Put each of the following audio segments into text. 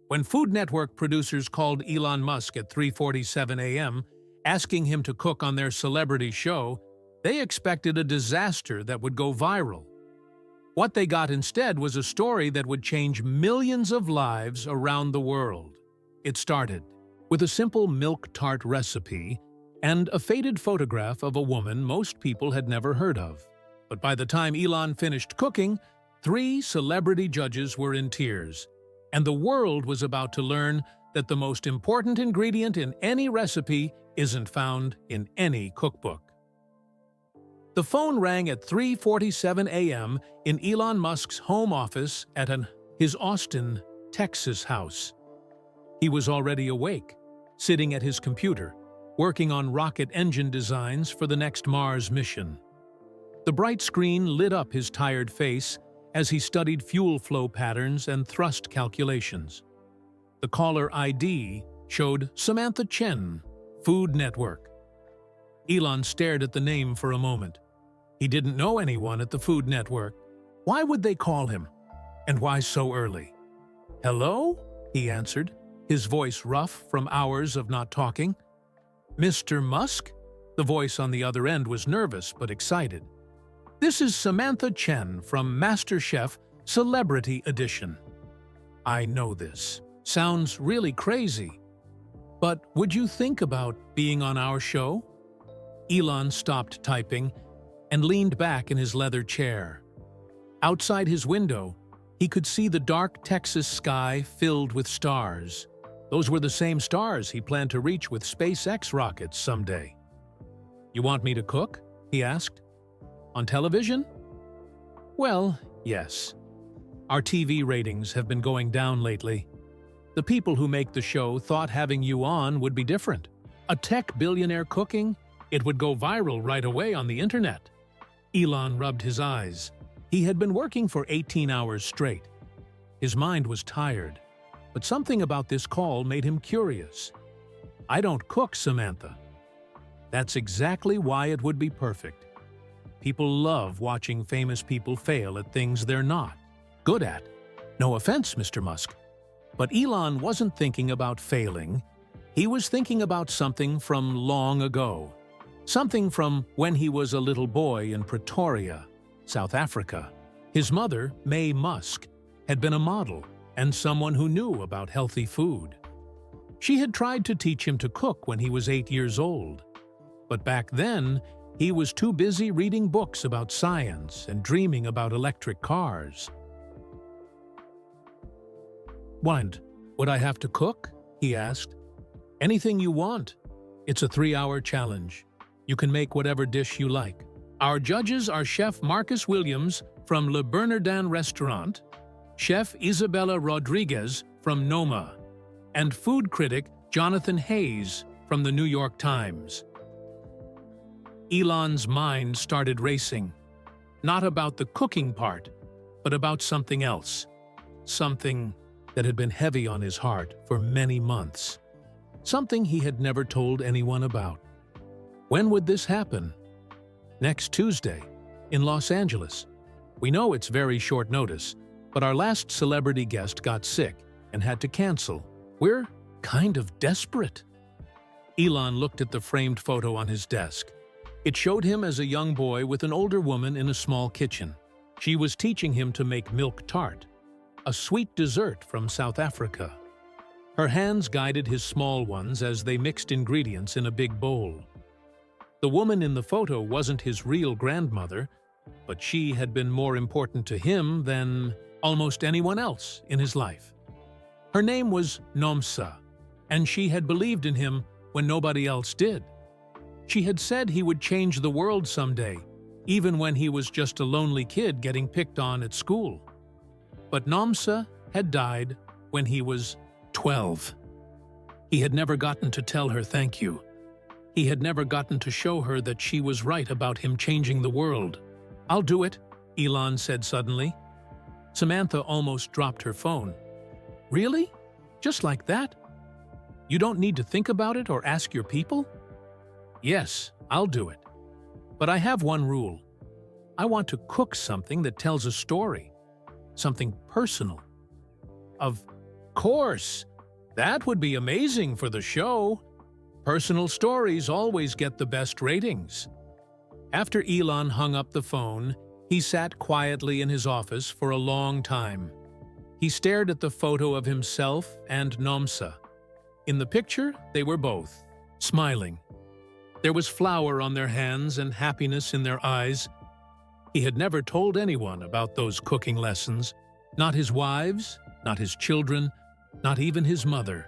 When Food Network producers called Elon Musk at 3:47 a.m., asking him to cook on their celebrity show, they expected a disaster that would go viral. What they got instead was a story that would change millions of lives around the world. It started with a simple milk tart recipe and a faded photograph of a woman most people had never heard of. But by the time Elon finished cooking, 3 celebrity judges were in tears, and the world was about to learn that the most important ingredient in any recipe isn't found in any cookbook. The phone rang at 3:47 a.m. in Elon Musk's home office at his Austin, Texas house. He was already awake, sitting at his computer, working on rocket engine designs for the next Mars mission. The bright screen lit up his tired face as he studied fuel flow patterns and thrust calculations. The caller ID showed Samantha Chen, Food Network. Elon stared at the name for a moment. He didn't know anyone at the Food Network. Why would they call him? And why so early? "Hello?" he answered, his voice rough from hours of not talking. "Mr. Musk?" The voice on the other end was nervous but excited. "This is Samantha Chen from MasterChef Celebrity Edition." "I know this. Sounds really crazy. But would you think about being on our show?" Elon stopped typing and leaned back in his leather chair. Outside his window, he could see the dark Texas sky filled with stars. Those were the same stars he planned to reach with SpaceX rockets someday. "You want me to cook?" he asked. "On television?" "Well, yes. Our TV ratings have been going down lately. The people who make the show thought having you on would be different. A tech billionaire cooking? It would go viral right away on the internet." Elon rubbed his eyes. He had been working for 18 hours straight. His mind was tired, but something about this call made him curious. "I don't cook, Samantha." "That's exactly why it would be perfect. People love watching famous people fail at things they're not good at. No offense, Mr. Musk." But Elon wasn't thinking about failing. He was thinking about something from long ago. Something from when he was a little boy in Pretoria, South Africa. His mother, Mae Musk, had been a model and someone who knew about healthy food. She had tried to teach him to cook when he was 8 years old. But back then, he was too busy reading books about science and dreaming about electric cars. "What? Would I have to cook?" he asked. "Anything you want. It's a 3-hour challenge. You can make whatever dish you like. Our judges are Chef Marcus Williams from Le Bernardin Restaurant, Chef Isabella Rodriguez from Noma, and food critic Jonathan Hayes from the New York Times." Elon's mind started racing. Not about the cooking part, but about something else. Something that had been heavy on his heart for many months. Something he had never told anyone about. When would this happen? Next Tuesday, in Los Angeles. We know it's very short notice, but our last celebrity guest got sick and had to cancel. We're kind of desperate. Elon looked at the framed photo on his desk. It showed him as a young boy with an older woman in a small kitchen. She was teaching him to make milk tart, a sweet dessert from South Africa. Her hands guided his small ones as they mixed ingredients in a big bowl. The woman in the photo wasn't his real grandmother, but she had been more important to him than almost anyone else in his life. Her name was Nomsa, and she had believed in him when nobody else did. She had said he would change the world someday, even when he was just a lonely kid getting picked on at school. But Nomsa had died when he was 12. He had never gotten to tell her thank you. He had never gotten to show her that she was right about him changing the world. "I'll do it," Elon said suddenly. Samantha almost dropped her phone. "Really? Just like that? You don't need to think about it or ask your people?" "Yes, I'll do it. But I have one rule. I want to cook something that tells a story. Something personal. Of course! That would be amazing for the show. Personal stories always get the best ratings. After Elon hung up the phone, he sat quietly in his office for a long time. He stared at the photo of himself and Nomsa. In the picture, they were both smiling. There was flour on their hands and happiness in their eyes. He had never told anyone about those cooking lessons, not his wives, not his children, not even his mother.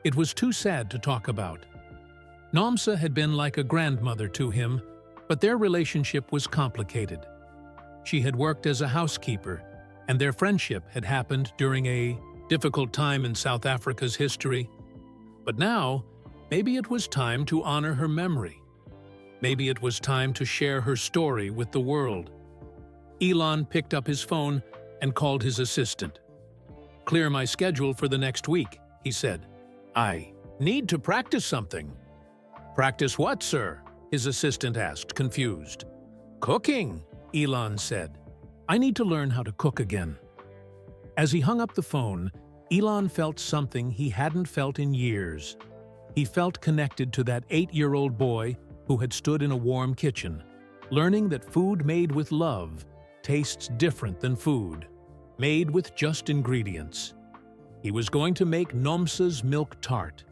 It was too sad to talk about. Nomsa had been like a grandmother to him, but their relationship was complicated. She had worked as a housekeeper, and their friendship had happened during a difficult time in South Africa's history. But now, maybe it was time to honor her memory. Maybe it was time to share her story with the world. Elon picked up his phone and called his assistant. "Clear my schedule for the next week," he said. "I need to practice something." "Practice what, sir?" his assistant asked, confused. "Cooking," Elon said. "I need to learn how to cook again." As he hung up the phone, Elon felt something he hadn't felt in years. He felt connected to that 8-year-old boy who had stood in a warm kitchen, learning that food made with love tastes different than food made with just ingredients. He was going to make Nomsa's milk tart,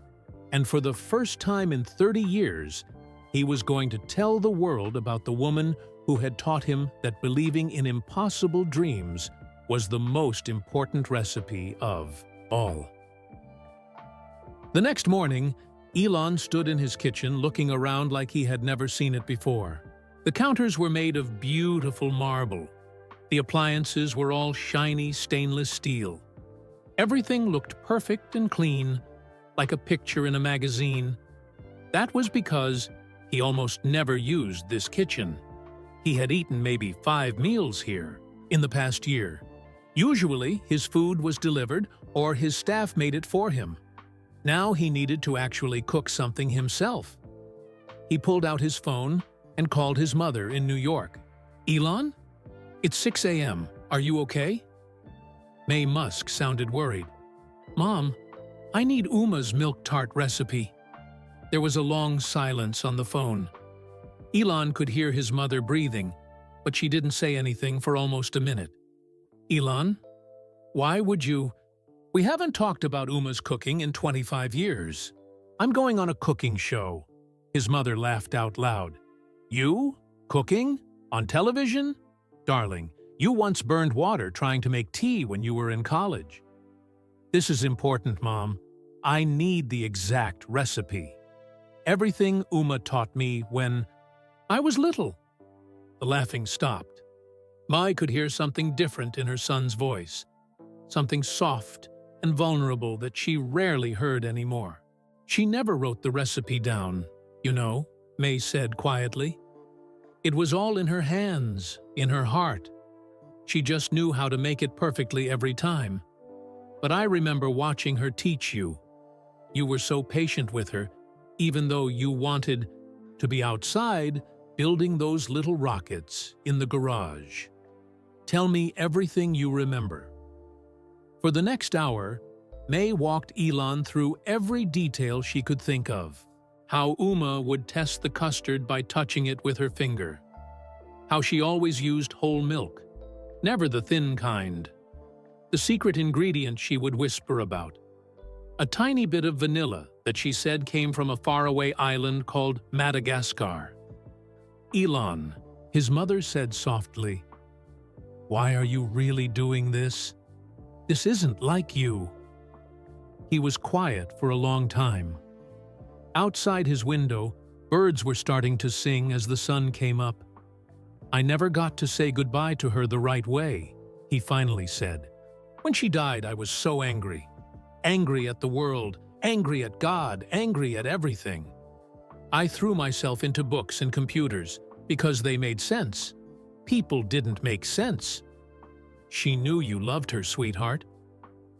and for the first time in 30 years, he was going to tell the world about the woman who had taught him that believing in impossible dreams was the most important recipe of all. The next morning, Elon stood in his kitchen looking around like he had never seen it before. The counters were made of beautiful marble. The appliances were all shiny stainless steel. Everything looked perfect and clean, like a picture in a magazine. That was because he almost never used this kitchen. He had eaten maybe 5 meals here in the past year. Usually, his food was delivered or his staff made it for him. Now he needed to actually cook something himself. He pulled out his phone and called his mother in New York. "Elon? It's 6 a.m. Are you okay?" May Musk sounded worried. "Mom, I need Uma's milk tart recipe." There was a long silence on the phone. Elon could hear his mother breathing, but she didn't say anything for almost a minute. "Elon, why would you—" "We haven't talked about Uma's cooking in 25 years. I'm going on a cooking show." His mother laughed out loud. "You? Cooking? On television? Darling, you once burned water trying to make tea when you were in college." "This is important, Mom. I need the exact recipe. Everything Uma taught me when I was little." The laughing stopped. Mai could hear something different in her son's voice, something soft and vulnerable that she rarely heard anymore. "She never wrote the recipe down, you know," May said quietly. "It was all in her hands, in her heart. She just knew how to make it perfectly every time. But I remember watching her teach you. You were so patient with her, even though you wanted to be outside building those little rockets in the garage. Tell me everything you remember." For the next hour, May walked Elon through every detail she could think of. How Uma would test the custard by touching it with her finger. How she always used whole milk, never the thin kind. The secret ingredient she would whisper about. A tiny bit of vanilla that she said came from a faraway island called Madagascar. "Elon," his mother said softly, "why are you really doing this? This isn't like you." He was quiet for a long time. Outside his window, birds were starting to sing as the sun came up. "I never got to say goodbye to her the right way," he finally said. "When she died, I was so angry. Angry at the world, angry at God, angry at everything. I threw myself into books and computers because they made sense. People didn't make sense." "She knew you loved her, sweetheart."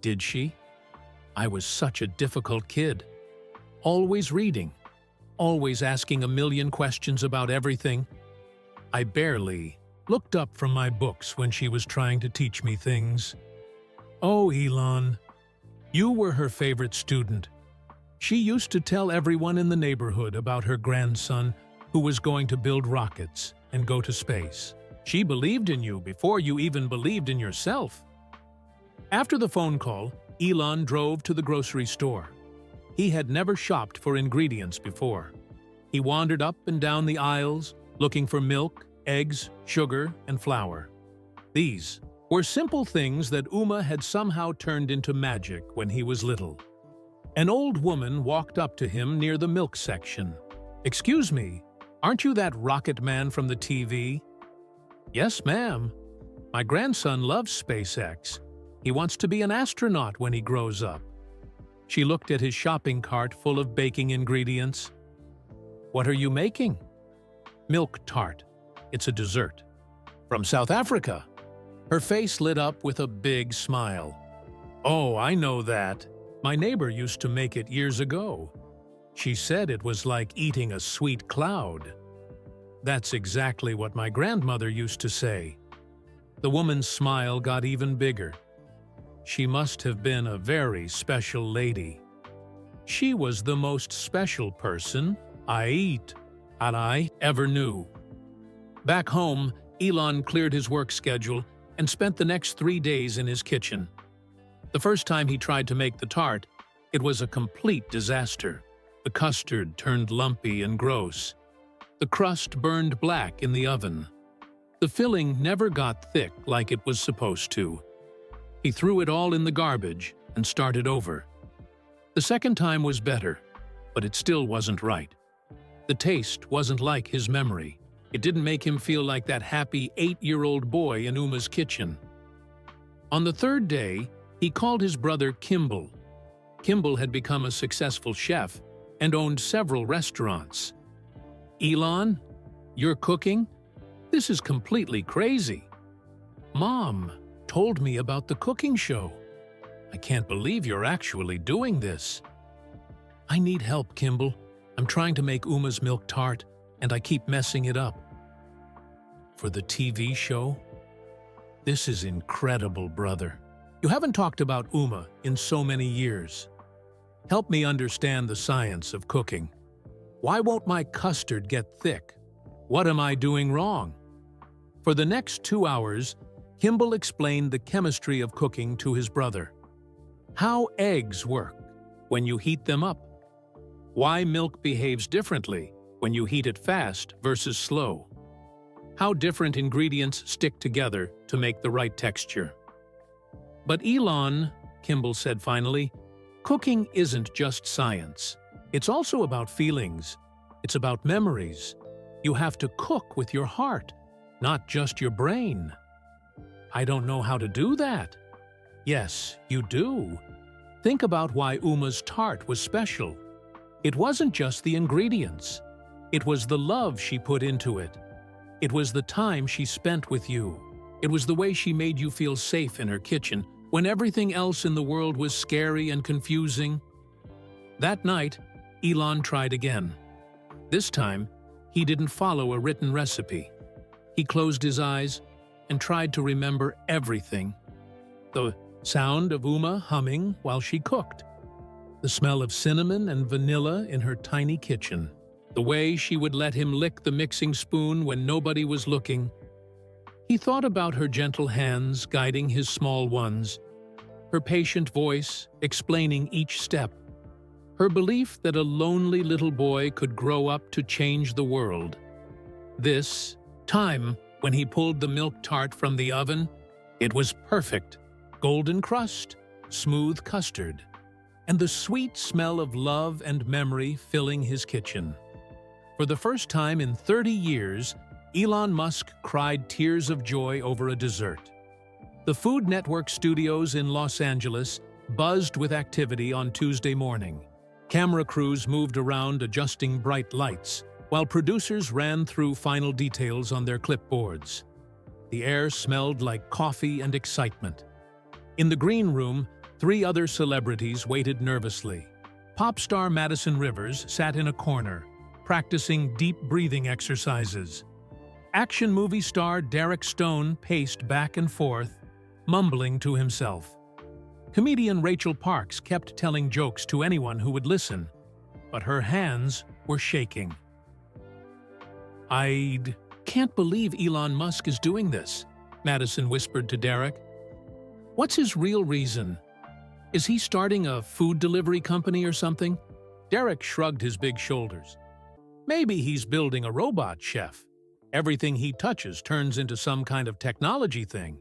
"Did she? I was such a difficult kid. Always reading, always asking a million questions about everything. I barely looked up from my books when she was trying to teach me things." "Oh, Elon." You were her favorite student. She used to tell everyone in the neighborhood about her grandson who was going to build rockets and go to space. She believed in you before you even believed in yourself. After the phone call, Elon drove to the grocery store. He had never shopped for ingredients before. He wandered up and down the aisles, looking for milk, eggs, sugar, and flour. These were simple things that Uma had somehow turned into magic when he was little. An old woman walked up to him near the milk section. "Excuse me, aren't you that rocket man from the TV?" "Yes, ma'am. My grandson loves SpaceX. He wants to be an astronaut when he grows up." She looked at his shopping cart full of baking ingredients. "What are you making?" "Milk tart. It's a dessert. From South Africa." Her face lit up with a big smile. "Oh, I know that. My neighbor used to make it years ago. She said it was like eating a sweet cloud." "That's exactly what my grandmother used to say." The woman's smile got even bigger. She must have been a very special lady. She was the most special person I ever knew. Back home, Elon cleared his work schedule and spent the next 3 days in his kitchen. The first time he tried to make the tart, it was a complete disaster. The custard turned lumpy and gross. The crust burned black in the oven. The filling never got thick like it was supposed to. He threw it all in the garbage and started over. The second time was better, but it still wasn't right. The taste wasn't like his memory. It didn't make him feel like that happy 8-year-old boy in Uma's kitchen. On the third day, he called his brother Kimball. Kimball had become a successful chef and owned several restaurants. "Elon, you're cooking? This is completely crazy. Mom told me about the cooking show. I can't believe you're actually doing this." "I need help, Kimball. I'm trying to make Uma's milk tart, and I keep messing it up." "For the TV show? This is incredible, brother. You haven't talked about Uma in so many years. Help me understand the science of cooking. Why won't my custard get thick? What am I doing wrong?" For the next 2 hours, Kimball explained the chemistry of cooking to his brother. How eggs work when you heat them up. Why milk behaves differently when you heat it fast versus slow. How different ingredients stick together to make the right texture. "But Elon," Kimball said finally, "cooking isn't just science. It's also about feelings. It's about memories. You have to cook with your heart, not just your brain." "I don't know how to do that." "Yes, you do. Think about why Uma's tart was special. It wasn't just the ingredients. It was the love she put into it. It was the time she spent with you. It was the way she made you feel safe in her kitchen when everything else in the world was scary and confusing." That night, Elon tried again. This time, he didn't follow a written recipe. He closed his eyes and tried to remember everything. The sound of Uma humming while she cooked. The smell of cinnamon and vanilla in her tiny kitchen. The way she would let him lick the mixing spoon when nobody was looking. He thought about her gentle hands guiding his small ones, her patient voice explaining each step, her belief that a lonely little boy could grow up to change the world. This time, when he pulled the milk tart from the oven, it was perfect. Golden crust, smooth custard, and the sweet smell of love and memory filling his kitchen. For the first time in 30 years, Elon Musk cried tears of joy over a dessert. The Food Network studios in Los Angeles buzzed with activity on Tuesday morning. Camera crews moved around adjusting bright lights, while producers ran through final details on their clipboards. The air smelled like coffee and excitement. In the green room, 3 other celebrities waited nervously. Pop star Madison Rivers sat in a corner, practicing deep breathing exercises. Action movie star Derek Stone paced back and forth, mumbling to himself. Comedian Rachel Parks kept telling jokes to anyone who would listen, but her hands were shaking. "I can't believe Elon Musk is doing this," Madison whispered to Derek. "What's his real reason? Is he starting a food delivery company or something?" Derek shrugged his big shoulders. "Maybe he's building a robot, chef. Everything he touches turns into some kind of technology thing.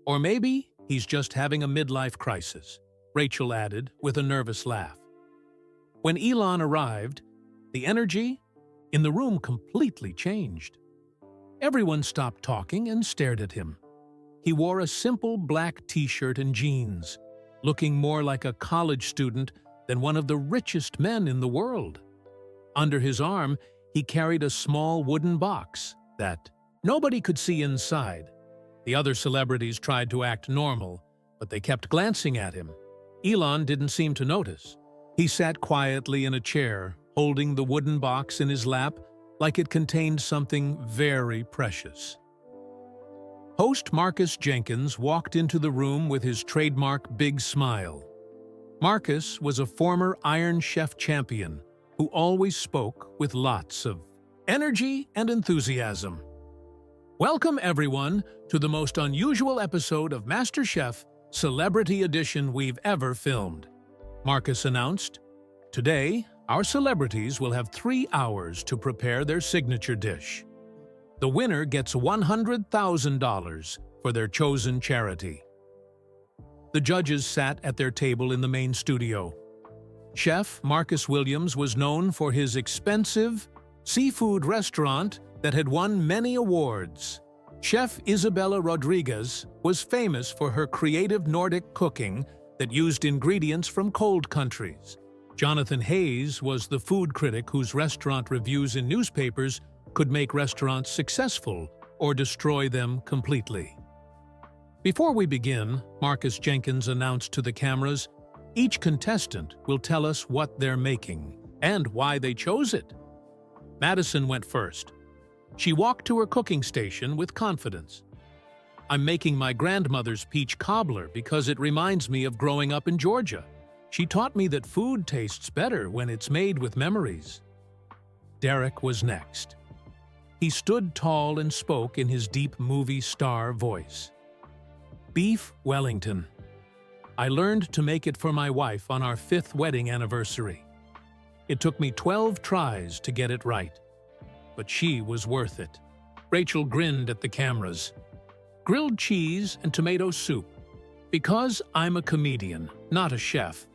Or maybe he's just having a midlife crisis," Rachel added with a nervous laugh. When Elon arrived, the energy in the room completely changed. Everyone stopped talking and stared at him. He wore a simple black t-shirt and jeans, looking more like a college student than one of the richest men in the world. Under his arm, he carried a small wooden box that nobody could see inside. The other celebrities tried to act normal, but they kept glancing at him. Elon didn't seem to notice. He sat quietly in a chair, holding the wooden box in his lap like it contained something very precious. Host Marcus Jenkins walked into the room with his trademark big smile. Marcus was a former Iron Chef champion who always spoke with lots of energy and enthusiasm. "Welcome, everyone, to the most unusual episode of MasterChef Celebrity Edition we've ever filmed," Marcus announced. "Today, our celebrities will have 3 hours to prepare their signature dish. The winner gets $100,000 for their chosen charity." The judges sat at their table in the main studio. Chef Marcus Williams was known for his expensive seafood restaurant that had won many awards. Chef Isabella Rodriguez was famous for her creative Nordic cooking that used ingredients from cold countries. Jonathan Hayes was the food critic whose restaurant reviews in newspapers could make restaurants successful or destroy them completely. Before we begin, Marcus Jenkins announced to the cameras, "Each contestant will tell us what they're making and why they chose it." Madison went first. She walked to her cooking station with confidence. "I'm making my grandmother's peach cobbler because it reminds me of growing up in Georgia. She taught me that food tastes better when it's made with memories." Derek was next. He stood tall and spoke in his deep movie star voice. "Beef Wellington. I learned to make it for my wife on our 5th wedding anniversary. It took me 12 tries to get it right, but she was worth it." Rachel grinned at the cameras. "Grilled cheese and tomato soup. Because I'm a comedian, not a chef,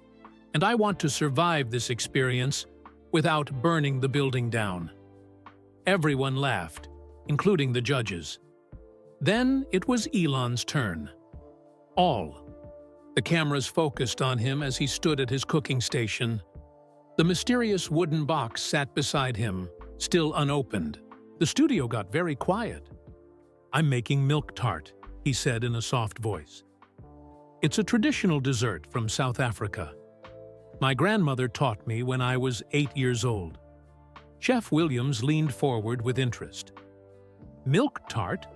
and I want to survive this experience without burning the building down." Everyone laughed, including the judges. Then it was Elon's turn. The cameras focused on him as he stood at his cooking station. The mysterious wooden box sat beside him, still unopened. The studio got very quiet. "I'm making milk tart," he said in a soft voice. "It's a traditional dessert from South Africa. My grandmother taught me when I was 8 years old." Chef Williams leaned forward with interest. "Milk tart?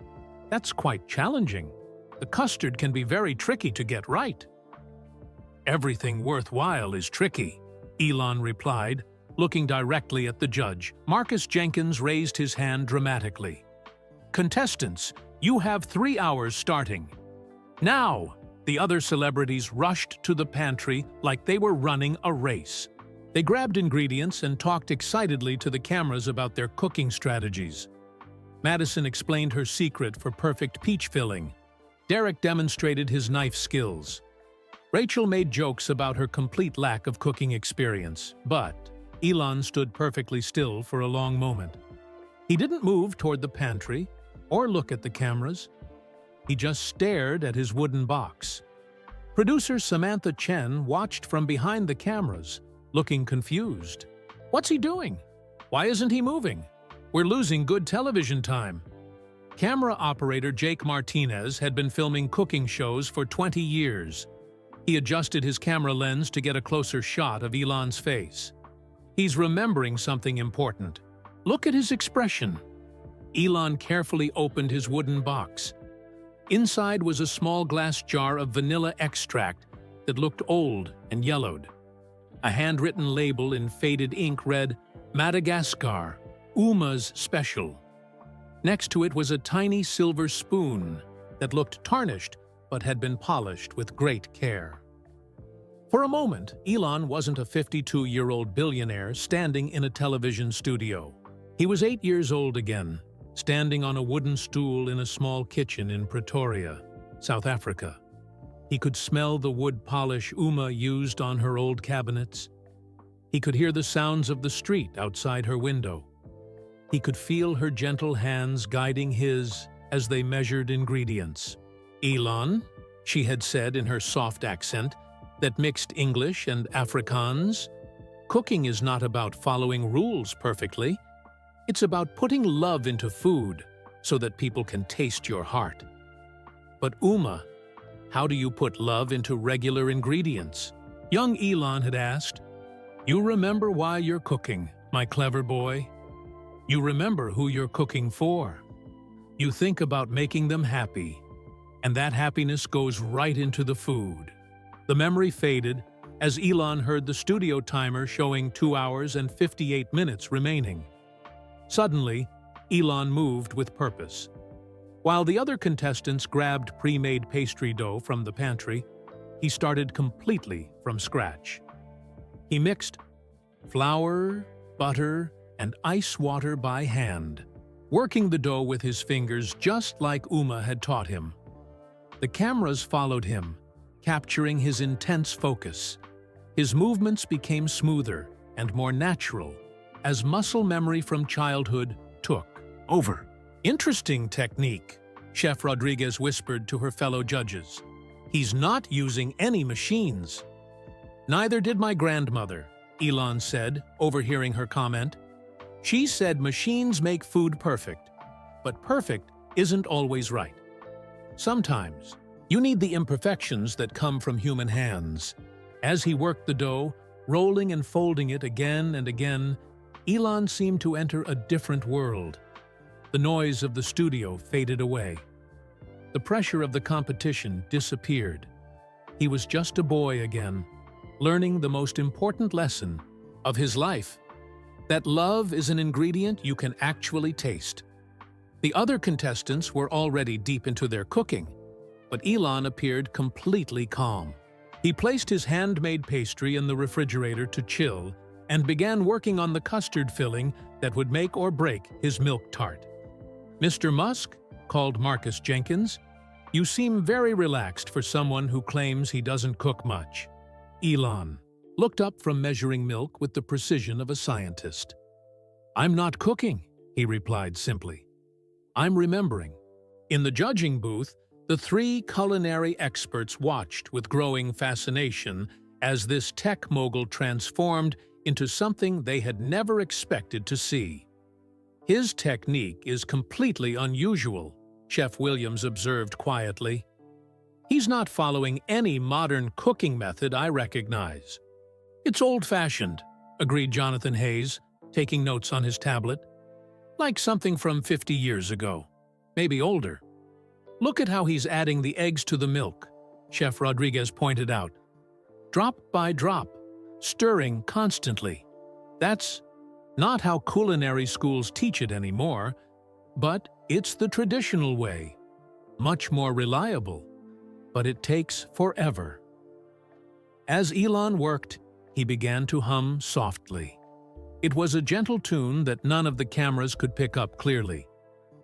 That's quite challenging. The custard can be very tricky to get right." "Everything worthwhile is tricky," Elon replied, looking directly at the judge. Marcus Jenkins raised his hand dramatically. "Contestants, you have 3 hours starting. Now!" The other celebrities rushed to the pantry like they were running a race. They grabbed ingredients and talked excitedly to the cameras about their cooking strategies. Madison explained her secret for perfect peach filling. Derek demonstrated his knife skills. Rachel made jokes about her complete lack of cooking experience, but Elon stood perfectly still for a long moment. He didn't move toward the pantry or look at the cameras. He just stared at his wooden box. Producer Samantha Chen watched from behind the cameras, looking confused. "What's he doing? Why isn't he moving? We're losing good television time." Camera operator Jake Martinez had been filming cooking shows for 20 years. He adjusted his camera lens to get a closer shot of Elon's face. He's remembering something important. Look at his expression. Elon carefully opened his wooden box. Inside was a small glass jar of vanilla extract that looked old and yellowed. A handwritten label in faded ink read, "Madagascar, Uma's Special." Next to it was a tiny silver spoon that looked tarnished but had been polished with great care. For a moment, Elon wasn't a 52-year-old billionaire standing in a television studio. He was 8 years old again, standing on a wooden stool in a small kitchen in Pretoria, South Africa. He could smell the wood polish Uma used on her old cabinets. He could hear the sounds of the street outside her window. He could feel her gentle hands guiding his as they measured ingredients. "Elon," she had said in her soft accent that mixed English and Afrikaans, "cooking is not about following rules perfectly. It's about putting love into food so that people can taste your heart." But Uma, how do you put love into regular ingredients? Young Elon had asked. "You remember why you're cooking, my clever boy. You remember who you're cooking for. You think about making them happy, and that happiness goes right into the food." The memory faded as Elon heard the studio timer showing 2 hours and 58 minutes remaining. Suddenly, Elon moved with purpose. While the other contestants grabbed pre-made pastry dough from the pantry, he started completely from scratch. He mixed flour, butter, and ice water by hand, working the dough with his fingers just like Uma had taught him. The cameras followed him, capturing his intense focus. His movements became smoother and more natural as muscle memory from childhood took over. "Interesting technique," Chef Rodriguez whispered to her fellow judges. "He's not using any machines." "Neither did my grandmother," Elon said, overhearing her comment. "She said machines make food perfect, but perfect isn't always right. Sometimes, you need the imperfections that come from human hands." As he worked the dough, rolling and folding it again and again, Elon seemed to enter a different world. The noise of the studio faded away. The pressure of the competition disappeared. He was just a boy again, learning the most important lesson of his life, that love is an ingredient you can actually taste. The other contestants were already deep into their cooking, but Elon appeared completely calm. He placed his handmade pastry in the refrigerator to chill and began working on the custard filling that would make or break his milk tart. "Mr. Musk," called Marcus Jenkins, "you seem very relaxed for someone who claims he doesn't cook much." Elon looked up from measuring milk with the precision of a scientist. "I'm not cooking," he replied simply. "I'm remembering." In the judging booth, the three culinary experts watched with growing fascination as this tech mogul transformed into something they had never expected to see. "His technique is completely unusual," Chef Williams observed quietly. "He's not following any modern cooking method I recognize." "It's old-fashioned," agreed Jonathan Hayes, taking notes on his tablet. "Like something from 50 years ago, maybe older." "Look at how he's adding the eggs to the milk," Chef Rodriguez pointed out. "Drop by drop, stirring constantly. That's not how culinary schools teach it anymore, but it's the traditional way. Much more reliable, but it takes forever." As Elon worked, he began to hum softly. It was a gentle tune that none of the cameras could pick up clearly,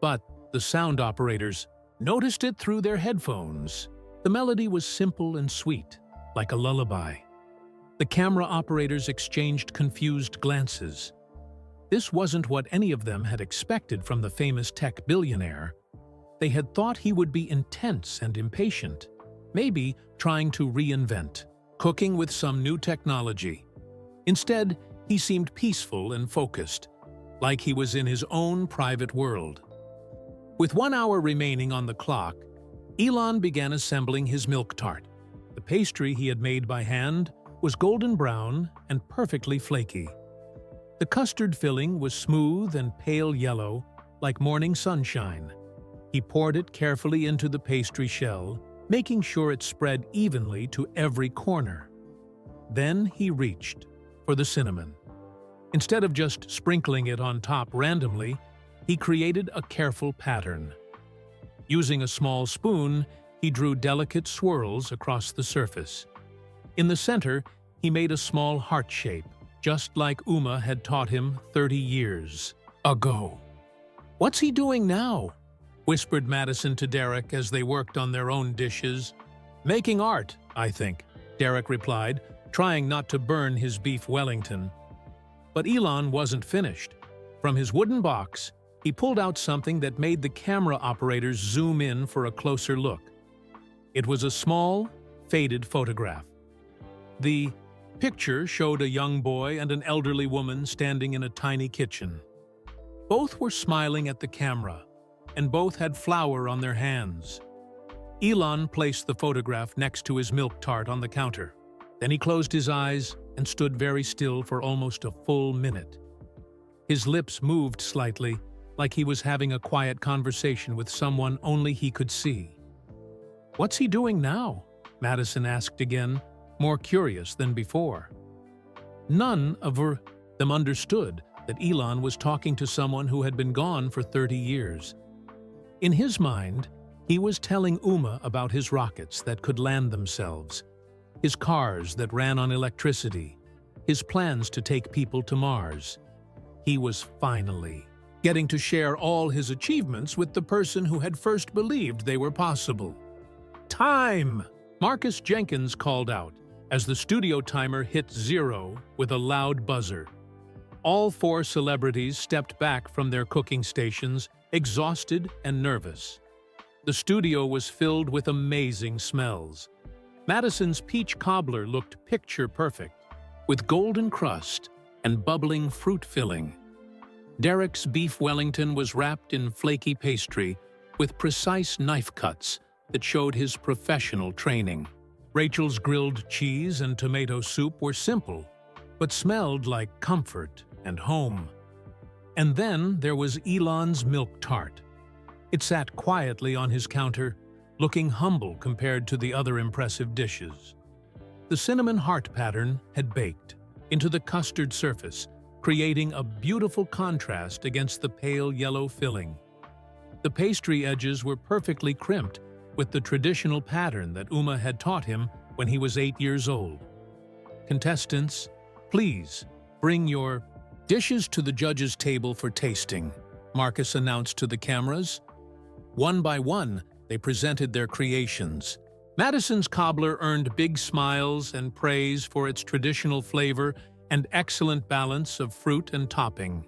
but the sound operators noticed it through their headphones. The melody was simple and sweet, like a lullaby. The camera operators exchanged confused glances. This wasn't what any of them had expected from the famous tech billionaire. They had thought he would be intense and impatient, maybe trying to reinvent cooking with some new technology. Instead, he seemed peaceful and focused, like he was in his own private world. With 1 hour remaining on the clock, Elon began assembling his milk tart. The pastry he had made by hand was golden brown and perfectly flaky. The custard filling was smooth and pale yellow, like morning sunshine. He poured it carefully into the pastry shell, making sure it spread evenly to every corner. Then he reached for the cinnamon. Instead of just sprinkling it on top randomly, he created a careful pattern. Using a small spoon, he drew delicate swirls across the surface. In the center, he made a small heart shape, just like Uma had taught him 30 years ago. "What's he doing now?" whispered Madison to Derek as they worked on their own dishes. "Making art, I think," Derek replied, trying not to burn his beef Wellington. But Elon wasn't finished. From his wooden box, he pulled out something that made the camera operators zoom in for a closer look. It was a small, faded photograph. The picture showed a young boy and an elderly woman standing in a tiny kitchen. Both were smiling at the camera, and both had flour on their hands. Elon placed the photograph next to his milk tart on the counter. Then he closed his eyes and stood very still for almost a full minute. His lips moved slightly, like he was having a quiet conversation with someone only he could see. "What's he doing now?" Madison asked again, more curious than before. None of them understood that Elon was talking to someone who had been gone for 30 years. In his mind, he was telling Uma about his rockets that could land themselves, his cars that ran on electricity, his plans to take people to Mars. He was finally getting to share all his achievements with the person who had first believed they were possible. "Time!" Marcus Jenkins called out as the studio timer hit 0 with a loud buzzer. All 4 celebrities stepped back from their cooking stations, exhausted and nervous. The studio was filled with amazing smells. Madison's peach cobbler looked picture-perfect, with golden crust and bubbling fruit filling. Derek's beef Wellington was wrapped in flaky pastry with precise knife cuts that showed his professional training. Rachel's grilled cheese and tomato soup were simple, but smelled like comfort and home. And then there was Elon's milk tart. It sat quietly on his counter, looking humble compared to the other impressive dishes. The cinnamon heart pattern had baked into the custard surface, creating a beautiful contrast against the pale yellow filling. The pastry edges were perfectly crimped with the traditional pattern that Uma had taught him when he was 8 years old. "Contestants, please bring your dishes to the judges' table for tasting," Marcus announced to the cameras. One by one, they presented their creations. Madison's cobbler earned big smiles and praise for its traditional flavor and excellent balance of fruit and topping.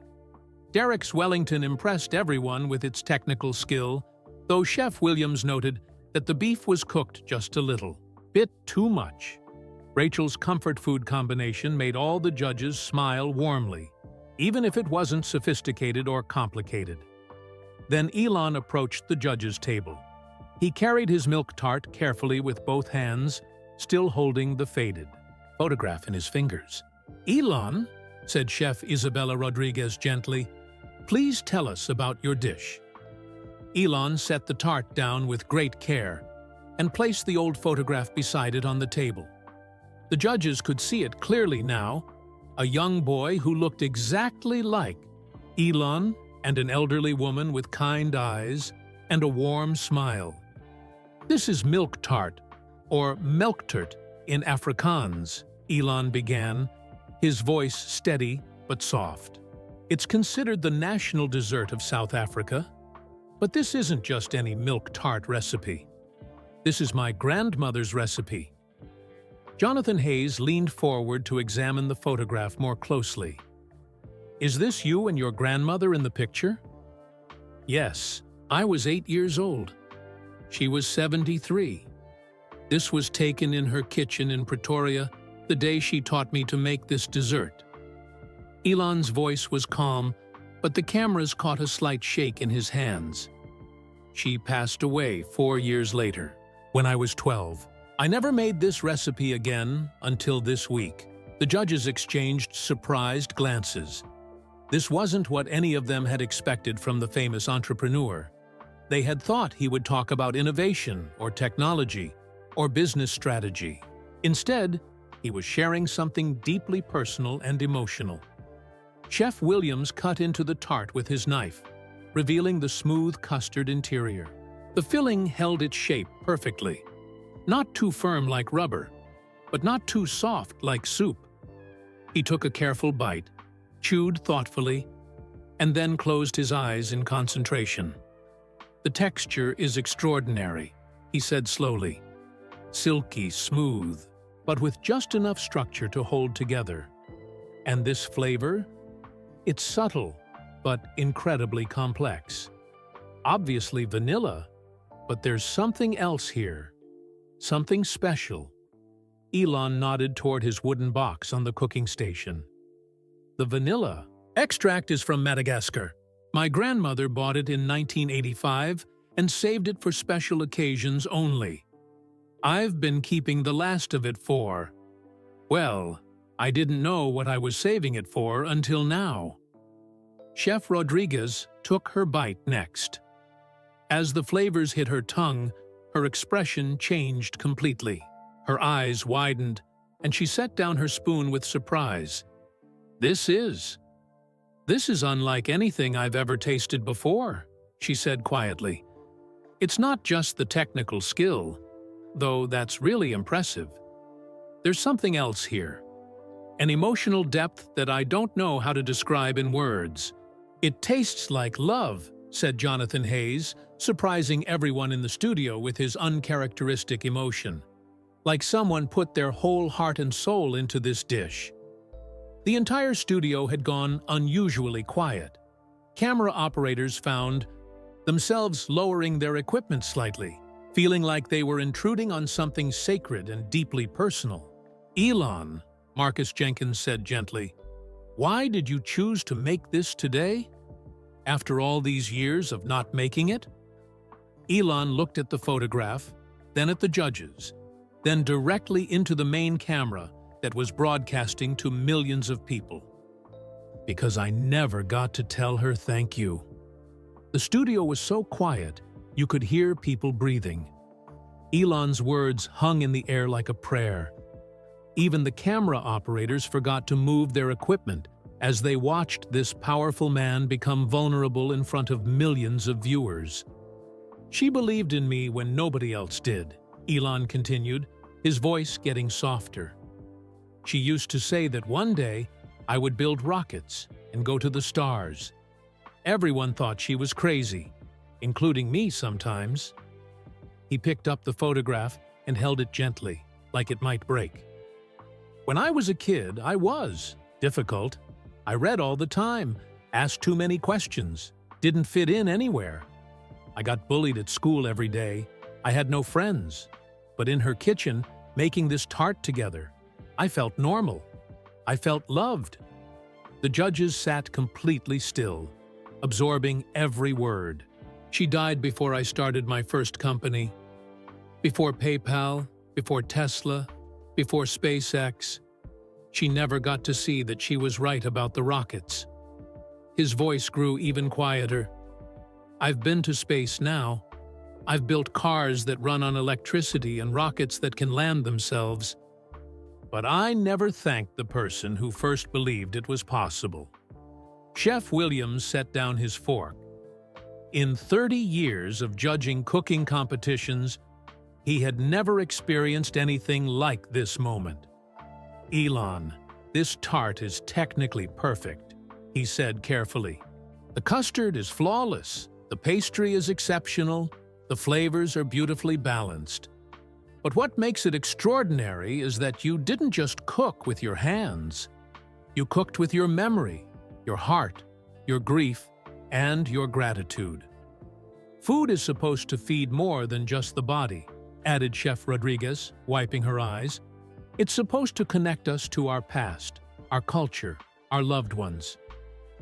Derek's Wellington impressed everyone with its technical skill, though Chef Williams noted that the beef was cooked just a little bit too much. Rachel's comfort food combination made all the judges smile warmly, even if it wasn't sophisticated or complicated. Then Elon approached the judges' table. He carried his milk tart carefully with both hands, still holding the faded photograph in his fingers. "Elon," said Chef Isabella Rodriguez gently, "please tell us about your dish." Elon set the tart down with great care and placed the old photograph beside it on the table. The judges could see it clearly now, a young boy who looked exactly like Elon and an elderly woman with kind eyes and a warm smile. "This is milk tart, or melktert in Afrikaans," Elon began, his voice steady but soft. "It's considered the national dessert of South Africa. But this isn't just any milk tart recipe. This is my grandmother's recipe." Jonathan Hayes leaned forward to examine the photograph more closely. "Is this you and your grandmother in the picture?" "Yes, I was 8 years old. She was 73. This was taken in her kitchen in Pretoria the day she taught me to make this dessert." Elon's voice was calm, but the cameras caught a slight shake in his hands. "She passed away 4 years later, when I was 12. I never made this recipe again until this week." The judges exchanged surprised glances. This wasn't what any of them had expected from the famous entrepreneur. They had thought he would talk about innovation or technology or business strategy. Instead, he was sharing something deeply personal and emotional. Chef Williams cut into the tart with his knife, revealing the smooth custard interior. The filling held its shape perfectly. Not too firm like rubber, but not too soft like soup. He took a careful bite, chewed thoughtfully, and then closed his eyes in concentration. "The texture is extraordinary," he said slowly. "Silky, smooth, but with just enough structure to hold together. And this flavor? It's subtle, but incredibly complex. Obviously vanilla, but there's something else here. Something special." Elon nodded toward his wooden box on the cooking station. "The vanilla extract is from Madagascar. My grandmother bought it in 1985 and saved it for special occasions only. I've been keeping the last of it for... well, I didn't know what I was saving it for until now." Chef Rodriguez took her bite next. As the flavors hit her tongue, her expression changed completely. Her eyes widened, and she set down her spoon with surprise. This is unlike anything I've ever tasted before," she said quietly. "It's not just the technical skill, though that's really impressive. There's something else here. An emotional depth that I don't know how to describe in words. It tastes like love," said Jonathan Hayes, surprising everyone in the studio with his uncharacteristic emotion. Like someone put their whole heart and soul into this dish. The entire studio had gone unusually quiet. Camera operators found themselves lowering their equipment slightly, feeling like they were intruding on something sacred and deeply personal. "Elon," Marcus Jenkins said gently, "why did you choose to make this today? After all these years of not making it?" Elon looked at the photograph, then at the judges, then directly into the main camera that was broadcasting to millions of people. "Because I never got to tell her thank you." The studio was so quiet, you could hear people breathing. Elon's words hung in the air like a prayer. Even the camera operators forgot to move their equipment as they watched this powerful man become vulnerable in front of millions of viewers. "She believed in me when nobody else did," Elon continued, his voice getting softer. "She used to say that one day I would build rockets and go to the stars. Everyone thought she was crazy, including me sometimes." He picked up the photograph and held it gently, like it might break. "When I was a kid, I was difficult. I read all the time, asked too many questions, didn't fit in anywhere. I got bullied at school every day. I had no friends. But in her kitchen, making this tart together, I felt normal. I felt loved." The judges sat completely still, absorbing every word. "She died before I started my first company. Before PayPal, before Tesla, before SpaceX. She never got to see that she was right about the rockets." His voice grew even quieter. "I've been to space now. I've built cars that run on electricity and rockets that can land themselves. But I never thanked the person who first believed it was possible." Chef Williams set down his fork. In 30 years of judging cooking competitions, he had never experienced anything like this moment. "Elon, this tart is technically perfect," he said carefully. "The custard is flawless, the pastry is exceptional, the flavors are beautifully balanced. But what makes it extraordinary is that you didn't just cook with your hands. You cooked with your memory, your heart, your grief, and your gratitude. Food is supposed to feed more than just the body," added Chef Rodriguez, wiping her eyes. "It's supposed to connect us to our past, our culture, our loved ones.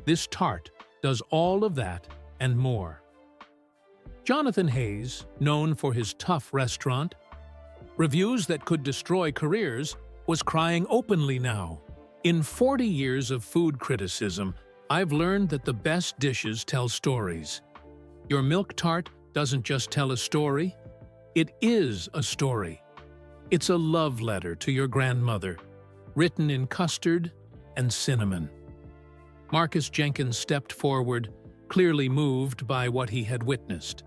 This tart does all of that and more." Jonathan Hayes, known for his tough restaurant, reviews that could destroy careers, was crying openly now. "In 40 years of food criticism, I've learned that the best dishes tell stories. Your milk tart doesn't just tell a story, it is a story. It's a love letter to your grandmother, written in custard and cinnamon. Marcus Jenkins stepped forward, clearly moved by what he had witnessed.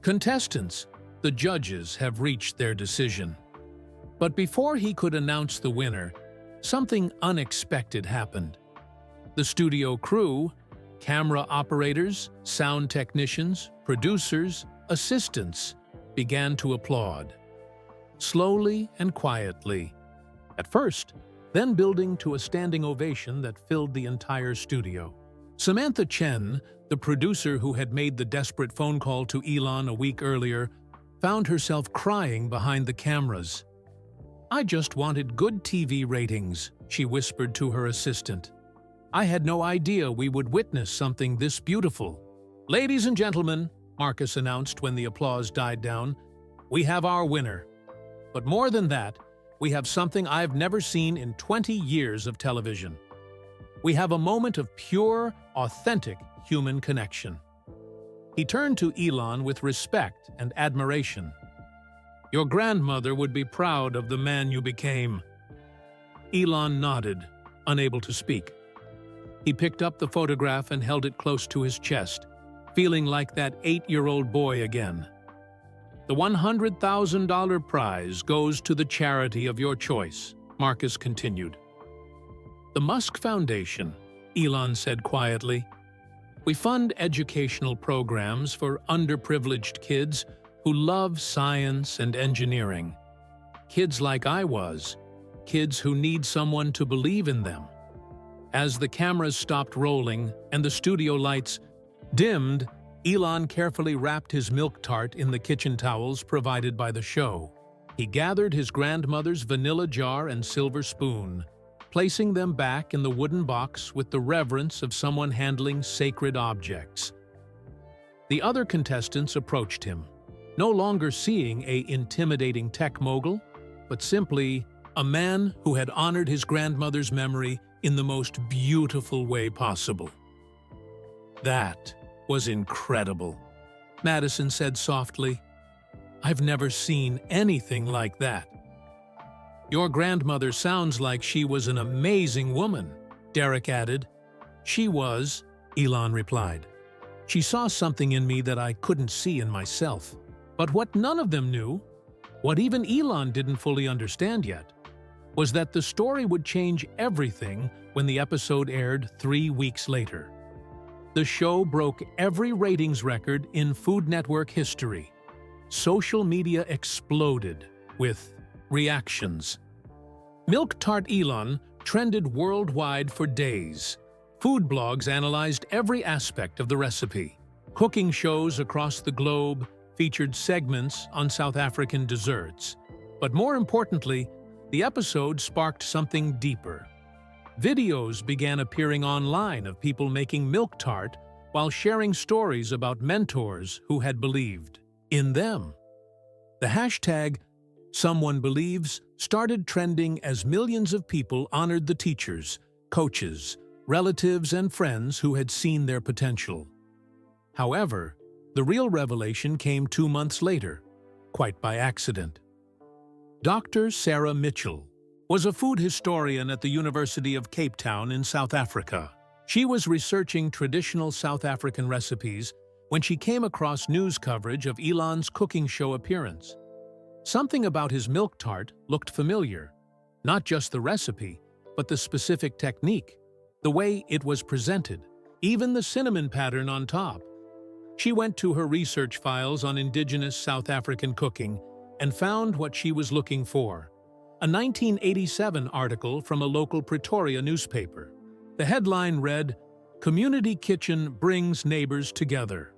Contestants, the judges have reached their decision. But before he could announce the winner, something unexpected happened. The studio crew, camera operators, sound technicians, producers, assistants began to applaud. Slowly and quietly, at first, then building to a standing ovation that filled the entire studio. Samantha Chen, the producer who had made the desperate phone call to Elon a week earlier, found herself crying behind the cameras. "I just wanted good TV ratings," she whispered to her assistant. "I had no idea we would witness something this beautiful." "Ladies and gentlemen," Marcus announced when the applause died down, "we have our winner. But more than that, we have something I've never seen in 20 years of television. We have a moment of pure, authentic human connection." He turned to Elon with respect and admiration. "Your grandmother would be proud of the man you became." Elon nodded, unable to speak. He picked up the photograph and held it close to his chest, feeling like that 8-year-old boy again. "The $100,000 prize goes to the charity of your choice," Marcus continued. "The Musk Foundation," Elon said quietly. "We fund educational programs for underprivileged kids who love science and engineering. Kids like I was, kids who need someone to believe in them." As the cameras stopped rolling and the studio lights dimmed, Elon carefully wrapped his milk tart in the kitchen towels provided by the show. He gathered his grandmother's vanilla jar and silver spoon, placing them back in the wooden box with the reverence of someone handling sacred objects. The other contestants approached him, no longer seeing an intimidating tech mogul, but simply a man who had honored his grandmother's memory in the most beautiful way possible. "That was incredible," Madison said softly. "I've never seen anything like that." "Your grandmother sounds like she was an amazing woman," Derek added. "She was," Elon replied. "She saw something in me that I couldn't see in myself." But what none of them knew, what even Elon didn't fully understand yet, was that the story would change everything when the episode aired 3 weeks later. The show broke every ratings record in Food Network history. Social media exploded with reactions. Milk Tart Elon trended worldwide for days. Food blogs analyzed every aspect of the recipe. Cooking shows across the globe featured segments on South African desserts. But more importantly, the episode sparked something deeper. Videos began appearing online of people making milk tart while sharing stories about mentors who had believed in them. The hashtag #SomeoneBelieves started trending as millions of people honored the teachers, coaches, relatives, and friends who had seen their potential. However, the real revelation came 2 months later, quite by accident. Dr. Sarah Mitchell was a food historian at the University of Cape Town in South Africa. She was researching traditional South African recipes when she came across news coverage of Elon's cooking show appearance. Something about his milk tart looked familiar, not just the recipe, but the specific technique, the way it was presented, even the cinnamon pattern on top. She went to her research files on indigenous South African cooking and found what she was looking for: a 1987 article from a local Pretoria newspaper. The headline read, "Community Kitchen Brings Neighbors Together."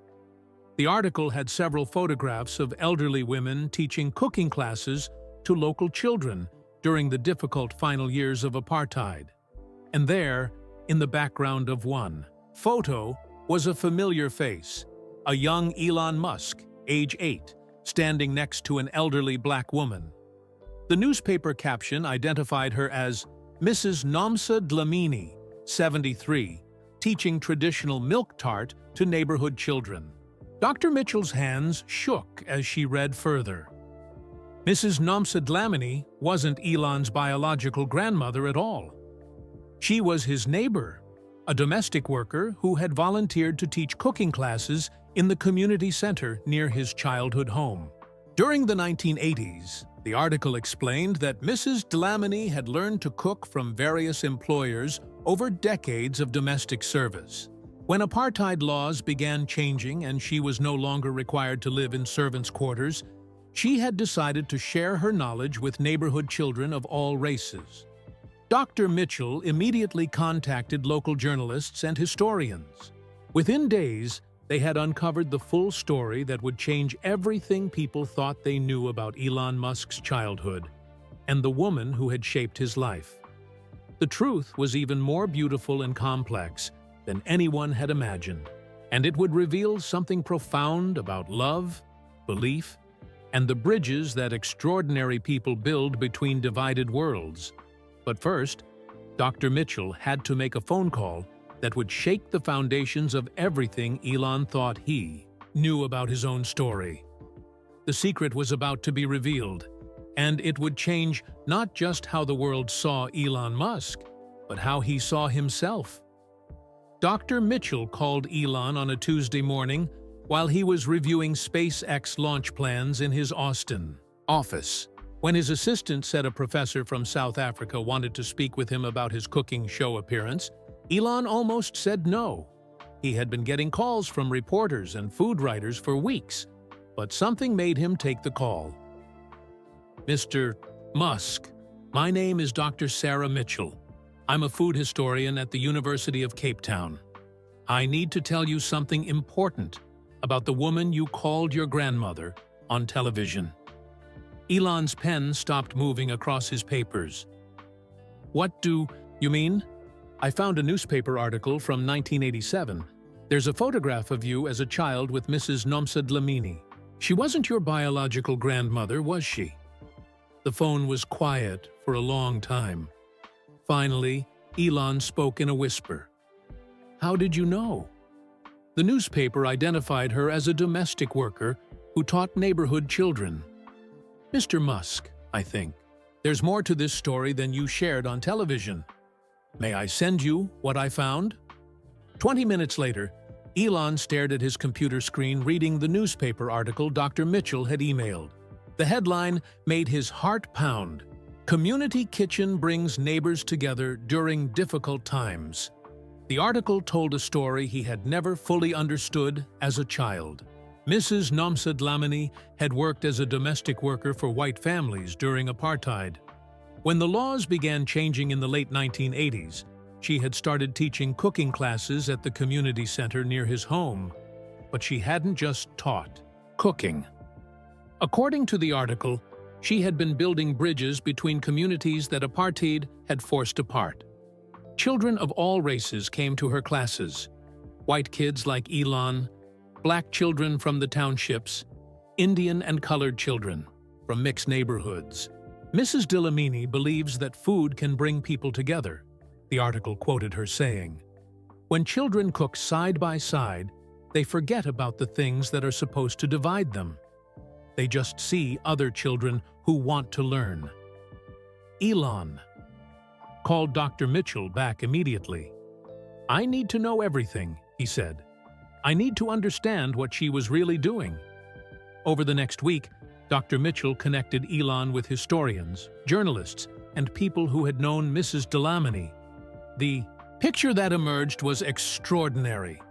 The article had several photographs of elderly women teaching cooking classes to local children during the difficult final years of apartheid. And there, in the background of one photo, was a familiar face, a young Elon Musk, age 8, standing next to an elderly black woman. The newspaper caption identified her as Mrs. Nomsa Dlamini, 73, teaching traditional milk tart to neighborhood children. Dr. Mitchell's hands shook as she read further. Mrs. Nomsa Dlamini wasn't Elon's biological grandmother at all. She was his neighbor, a domestic worker who had volunteered to teach cooking classes in the community center near his childhood home. During the 1980s, the article explained that Mrs. Dlamini had learned to cook from various employers over decades of domestic service. When apartheid laws began changing and she was no longer required to live in servants' quarters, she had decided to share her knowledge with neighborhood children of all races. Dr. Mitchell immediately contacted local journalists and historians. Within days, they had uncovered the full story that would change everything people thought they knew about Elon Musk's childhood and the woman who had shaped his life. The truth was even more beautiful and complex than anyone had imagined, and it would reveal something profound about love, belief, and the bridges that extraordinary people build between divided worlds. But first, Dr. Mitchell had to make a phone call that would shake the foundations of everything Elon thought he knew about his own story. The secret was about to be revealed, and it would change not just how the world saw Elon Musk, but how he saw himself. Dr. Mitchell called Elon on a Tuesday morning while he was reviewing SpaceX launch plans in his Austin office. When his assistant said a professor from South Africa wanted to speak with him about his cooking show appearance, Elon almost said no. He had been getting calls from reporters and food writers for weeks, but something made him take the call. Mr. Musk, my name is Dr. Sarah Mitchell. I'm a food historian at the University of Cape Town. I need to tell you something important about the woman you called your grandmother on television. Elon's pen stopped moving across his papers. What do you mean? I found a newspaper article from 1987. There's a photograph of you as a child with Mrs. Nomsa Dlamini. She wasn't your biological grandmother, was she? The phone was quiet for a long time. Finally, Elon spoke in a whisper. How did you know? The newspaper identified her as a domestic worker who taught neighborhood children. Mr. Musk, I think, there's more to this story than you shared on television. May I send you what I found? 20 minutes later, Elon stared at his computer screen reading the newspaper article Dr. Mitchell had emailed. The headline made his heart pound. Community kitchen brings neighbors together during difficult times. The article told a story he had never fully understood as a child. Mrs. Nomsa Dlamini had worked as a domestic worker for white families during apartheid. When the laws began changing in the late 1980s, she had started teaching cooking classes at the community center near his home. But she hadn't just taught cooking. According to the article, she had been building bridges between communities that apartheid had forced apart. Children of all races came to her classes. White kids like Elon, Black children from the townships, Indian and colored children from mixed neighborhoods. Mrs. Dlamini believes that food can bring people together, the article quoted her saying. When children cook side by side, they forget about the things that are supposed to divide them. They just see other children who want to learn. Elon called Dr. Mitchell back immediately. I need to know everything, he said. I need to understand what she was really doing. Over the next week, Dr. Mitchell connected Elon with historians, journalists, and people who had known Mrs. Dlamini. The picture that emerged was extraordinary.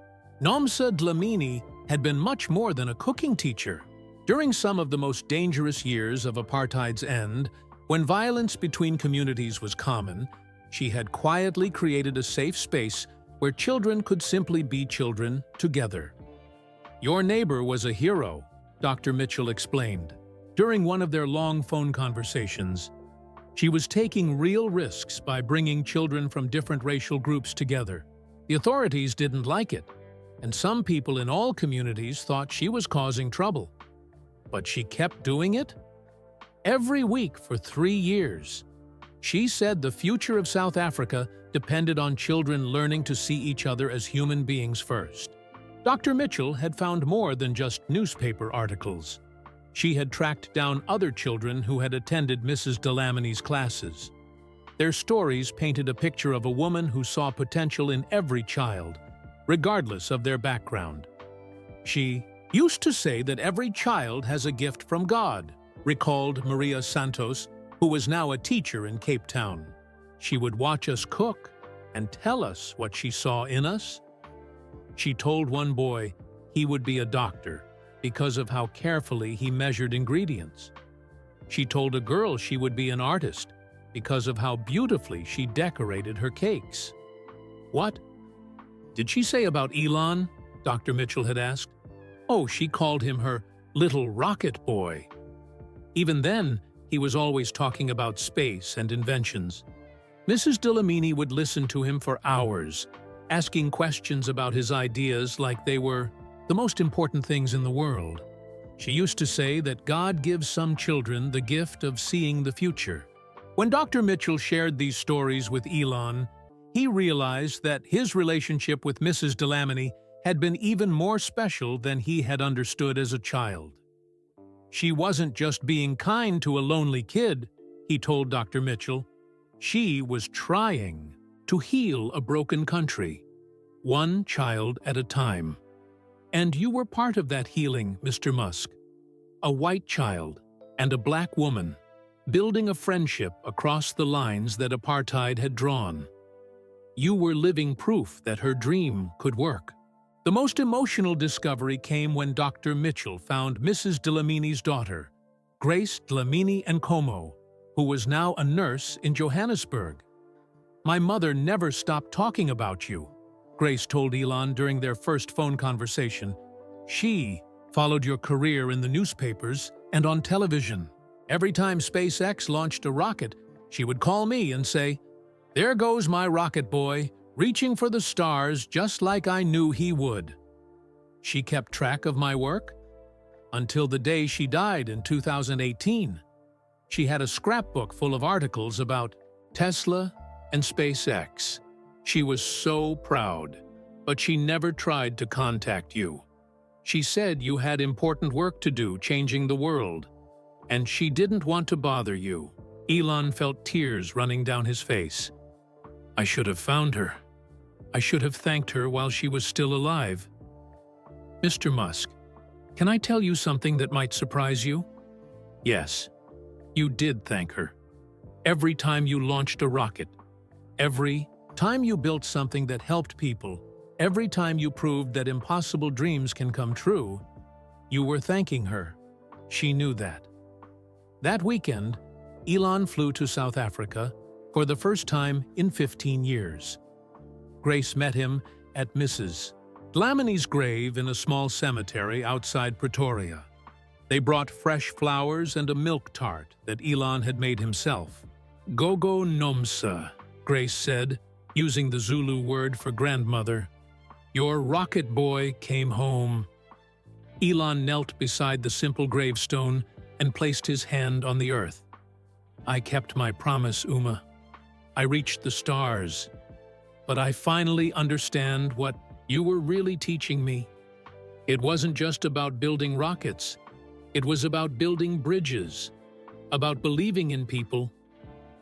Nomsa Dlamini had been much more than a cooking teacher. During some of the most dangerous years of apartheid's end, when violence between communities was common, she had quietly created a safe space where children could simply be children together. Your neighbor was a hero, Dr. Mitchell explained. During one of their long phone conversations, she was taking real risks by bringing children from different racial groups together. The authorities didn't like it, and some people in all communities thought she was causing trouble. But she kept doing it? Every week for 3 years. She said the future of South Africa depended on children learning to see each other as human beings first. Dr. Mitchell had found more than just newspaper articles. She had tracked down other children who had attended Mrs. Delamini's classes. Their stories painted a picture of a woman who saw potential in every child, regardless of their background. She used to say that every child has a gift from God, recalled Maria Santos, who was now a teacher in Cape Town. She would watch us cook and tell us what she saw in us. She told one boy he would be a doctor because of how carefully he measured ingredients. She told a girl she would be an artist because of how beautifully she decorated her cakes. What did she say about Elon? Dr. Mitchell had asked. Oh, she called him her little rocket boy. Even then, he was always talking about space and inventions. Mrs. Delamini would listen to him for hours, asking questions about his ideas like they were the most important things in the world. She used to say that God gives some children the gift of seeing the future. When Dr. Mitchell shared these stories with Elon, he realized that his relationship with Mrs. Delamini had been even more special than he had understood as a child. She wasn't just being kind to a lonely kid, he told Dr. Mitchell. She was trying to heal a broken country, one child at a time. And you were part of that healing, Mr. Musk. A white child and a black woman, building a friendship across the lines that apartheid had drawn. You were living proof that her dream could work. The most emotional discovery came when Dr. Mitchell found Mrs. Delamini's daughter, Grace Delamini Nkomo, who was now a nurse in Johannesburg. My mother never stopped talking about you, Grace told Elon during their first phone conversation. She followed your career in the newspapers and on television. Every time SpaceX launched a rocket, she would call me and say, "There goes my rocket boy, reaching for the stars just like I knew he would." She kept track of my work until the day she died in 2018. She had a scrapbook full of articles about Tesla and SpaceX. She was so proud, but she never tried to contact you. She said you had important work to do changing the world, and she didn't want to bother you. Elon felt tears running down his face. I should have found her. I should have thanked her while she was still alive. Mr. Musk, can I tell you something that might surprise you? Yes, you did thank her. Every time you launched a rocket, every time you built something that helped people, every time you proved that impossible dreams can come true, you were thanking her. She knew that. That weekend, Elon flew to South Africa for the first time in 15 years. Grace met him at Mrs. Delamini's grave in a small cemetery outside Pretoria. They brought fresh flowers and a milk tart that Elon had made himself. Gogo Nomsa, Grace said, using the Zulu word for grandmother. Your rocket boy came home. Elon knelt beside the simple gravestone and placed his hand on the earth. I kept my promise, Uma. I reached the stars. But I finally understand what you were really teaching me. It wasn't just about building rockets. It was about building bridges, about believing in people,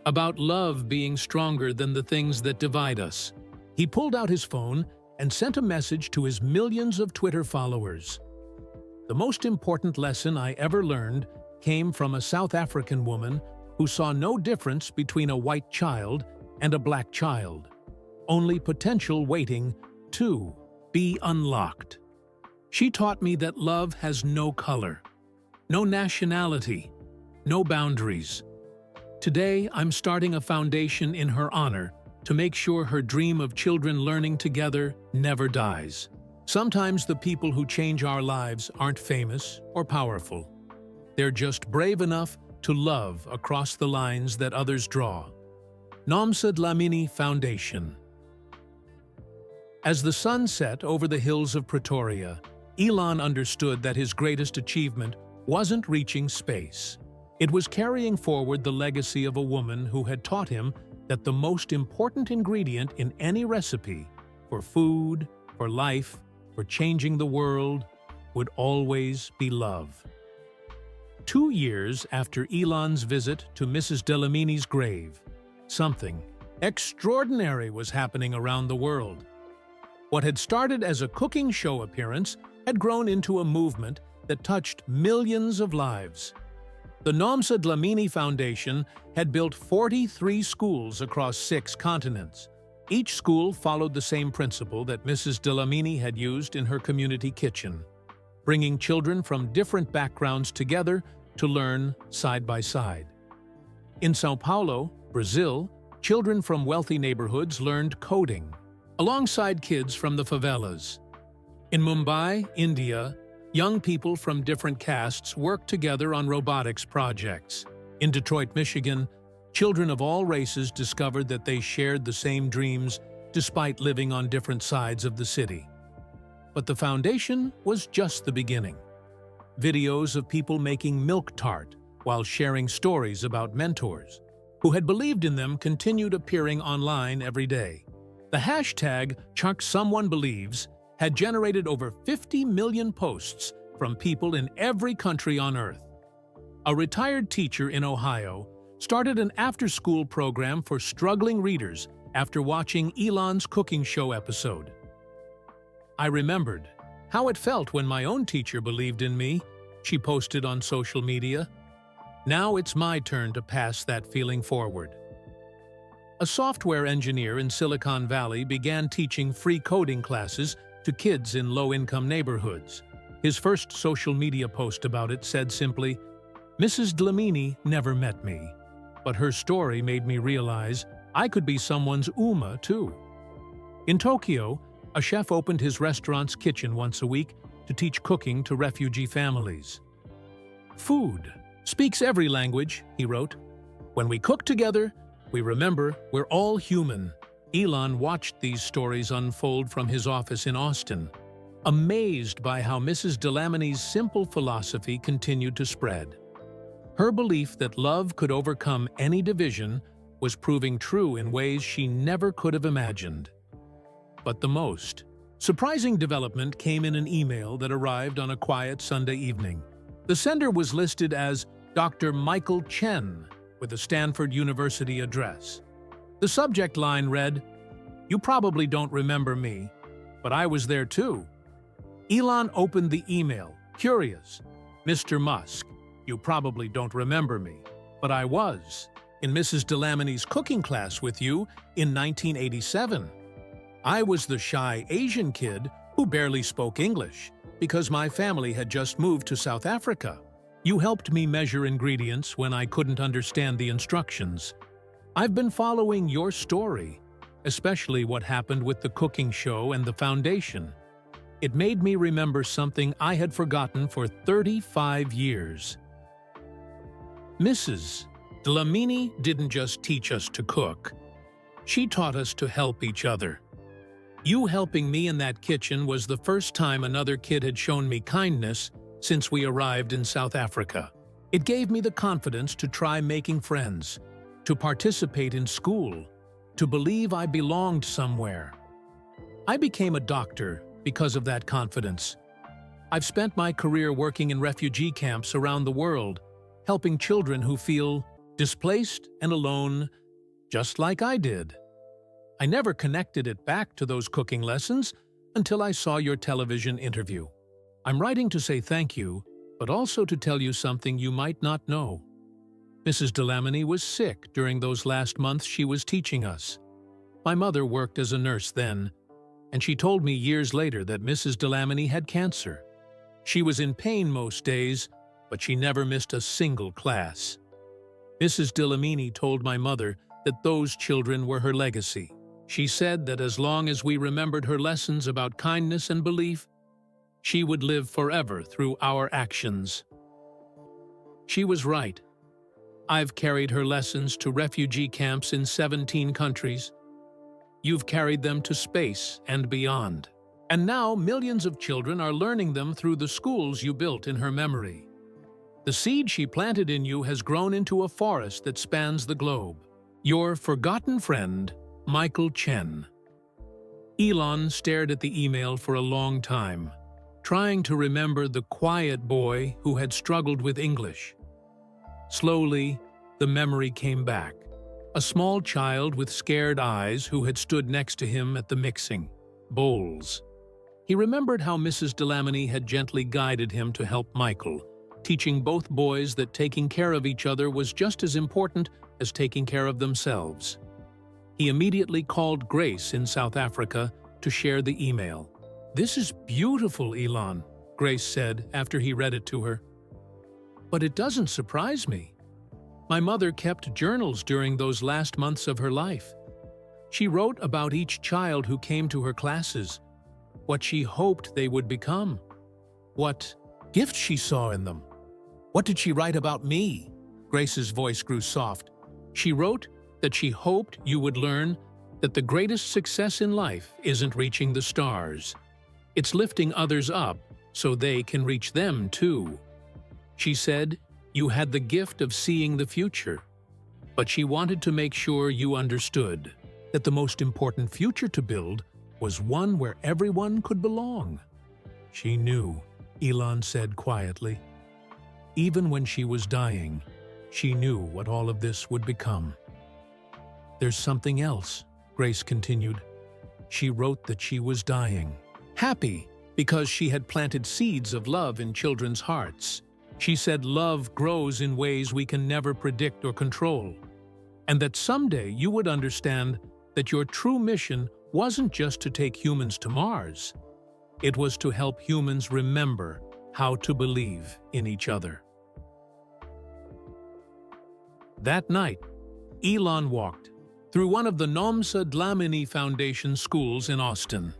about love being stronger than the things that divide us. He pulled out his phone and sent a message to his millions of Twitter followers. The most important lesson I ever learned came from a South African woman who saw no difference between a white child and a black child. Only potential waiting to be unlocked. She taught me that love has no color, no nationality, no boundaries. Today, I'm starting a foundation in her honor to make sure her dream of children learning together never dies. Sometimes the people who change our lives aren't famous or powerful. They're just brave enough to love across the lines that others draw. Nomsa Dlamini Foundation. As the sun set over the hills of Pretoria, Elon understood that his greatest achievement wasn't reaching space. It was carrying forward the legacy of a woman who had taught him that the most important ingredient in any recipe, for food, for life, for changing the world would always be love. 2 years after Elon's visit to Mrs. Delamini's grave, something extraordinary was happening around the world. What had started as a cooking show appearance had grown into a movement that touched millions of lives. The Nomsa Dlamini Foundation had built 43 schools across 6 continents. Each school followed the same principle that Mrs. Dlamini had used in her community kitchen, bringing children from different backgrounds together to learn side by side. In São Paulo, Brazil, children from wealthy neighborhoods learned coding, alongside kids from the favelas. In Mumbai, India, young people from different castes worked together on robotics projects. In Detroit, Michigan, children of all races discovered that they shared the same dreams despite living on different sides of the city. But the foundation was just the beginning. Videos of people making milk tart while sharing stories about mentors who had believed in them continued appearing online every day. The hashtag #ChuckSomeoneBelieves had generated over 50 million posts from people in every country on Earth. A retired teacher in Ohio started an after-school program for struggling readers after watching Elon's cooking show episode. I remembered how it felt when my own teacher believed in me, she posted on social media. Now it's my turn to pass that feeling forward. A software engineer in Silicon Valley began teaching free coding classes to kids in low-income neighborhoods. His first social media post about it said simply, "Mrs. Dlamini never met me, but her story made me realize I could be someone's Uma too." In Tokyo, a chef opened his restaurant's kitchen once a week to teach cooking to refugee families. "Food speaks every language," he wrote. "When we cook together, we remember we're all human." Elon watched these stories unfold from his office in Austin, amazed by how Mrs. Dlamini's simple philosophy continued to spread. Her belief that love could overcome any division was proving true in ways she never could have imagined. But the most surprising development came in an email that arrived on a quiet Sunday evening. The sender was listed as Dr. Michael Chen, with a Stanford University address. The subject line read, "You probably don't remember me, but I was there too." Elon opened the email, curious. "Mr. Musk, you probably don't remember me, but I was in Mrs. Dlamini's cooking class with you in 1987. I was the shy Asian kid who barely spoke English because my family had just moved to South Africa. You helped me measure ingredients when I couldn't understand the instructions. I've been following your story, especially what happened with the cooking show and the foundation. It made me remember something I had forgotten for 35 years. Mrs. Dlamini didn't just teach us to cook. She taught us to help each other. You helping me in that kitchen was the first time another kid had shown me kindness since we arrived in South Africa. It gave me the confidence to try making friends, to participate in school, to believe I belonged somewhere. I became a doctor because of that confidence. I've spent my career working in refugee camps around the world, helping children who feel displaced and alone, just like I did. I never connected it back to those cooking lessons until I saw your television interview. I'm writing to say thank you, but also to tell you something you might not know. Mrs. Dlamini was sick during those last months she was teaching us. My mother worked as a nurse then, and she told me years later that Mrs. Dlamini had cancer. She was in pain most days, but she never missed a single class. Mrs. Dlamini told my mother that those children were her legacy. She said that as long as we remembered her lessons about kindness and belief, she would live forever through our actions. She was right. I've carried her lessons to refugee camps in 17 countries. You've carried them to space and beyond. And now millions of children are learning them through the schools you built in her memory. The seed she planted in you has grown into a forest that spans the globe. Your forgotten friend, Michael Chen. Elon stared at the email for a long time, trying to remember the quiet boy who had struggled with English. Slowly, the memory came back. A small child with scared eyes who had stood next to him at the mixing bowls. He remembered how Mrs. Delamony had gently guided him to help Michael, teaching both boys that taking care of each other was just as important as taking care of themselves. He immediately called Grace in South Africa to share the email. "This is beautiful, Elon," Grace said after he read it to her. "But it doesn't surprise me. My mother kept journals during those last months of her life. She wrote about each child who came to her classes, what she hoped they would become, what gifts she saw in them. What did she write about me?" Grace's voice grew soft. "She wrote that she hoped you would learn that the greatest success in life isn't reaching the stars. It's lifting others up so they can reach them too. She said you had the gift of seeing the future, but she wanted to make sure you understood that the most important future to build was one where everyone could belong." "She knew," Elon said quietly. "Even when she was dying, she knew what all of this would become." "There's something else," Grace continued. "She wrote that she was dying, happy because she had planted seeds of love in children's hearts. She said love grows in ways we can never predict or control, and that someday you would understand that your true mission wasn't just to take humans to Mars. It was to help humans remember how to believe in each other." That night, Elon walked through one of the Nomsa Dlamini Foundation schools in Austin.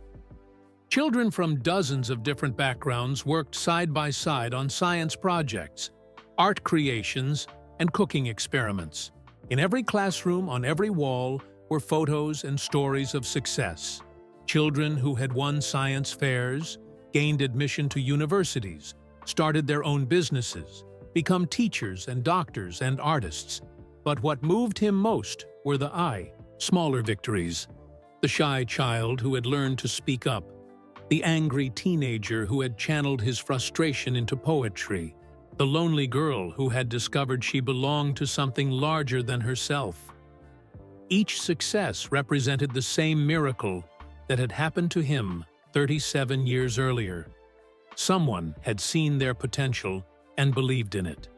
Children from dozens of different backgrounds worked side by side on science projects, art creations, and cooking experiments. In every classroom, on every wall, were photos and stories of success. Children who had won science fairs, gained admission to universities, started their own businesses, become teachers and doctors and artists. But what moved him most were the smaller victories. The shy child who had learned to speak up, the angry teenager who had channeled his frustration into poetry, the lonely girl who had discovered she belonged to something larger than herself. Each success represented the same miracle that had happened to him 37 years earlier. Someone had seen their potential and believed in it.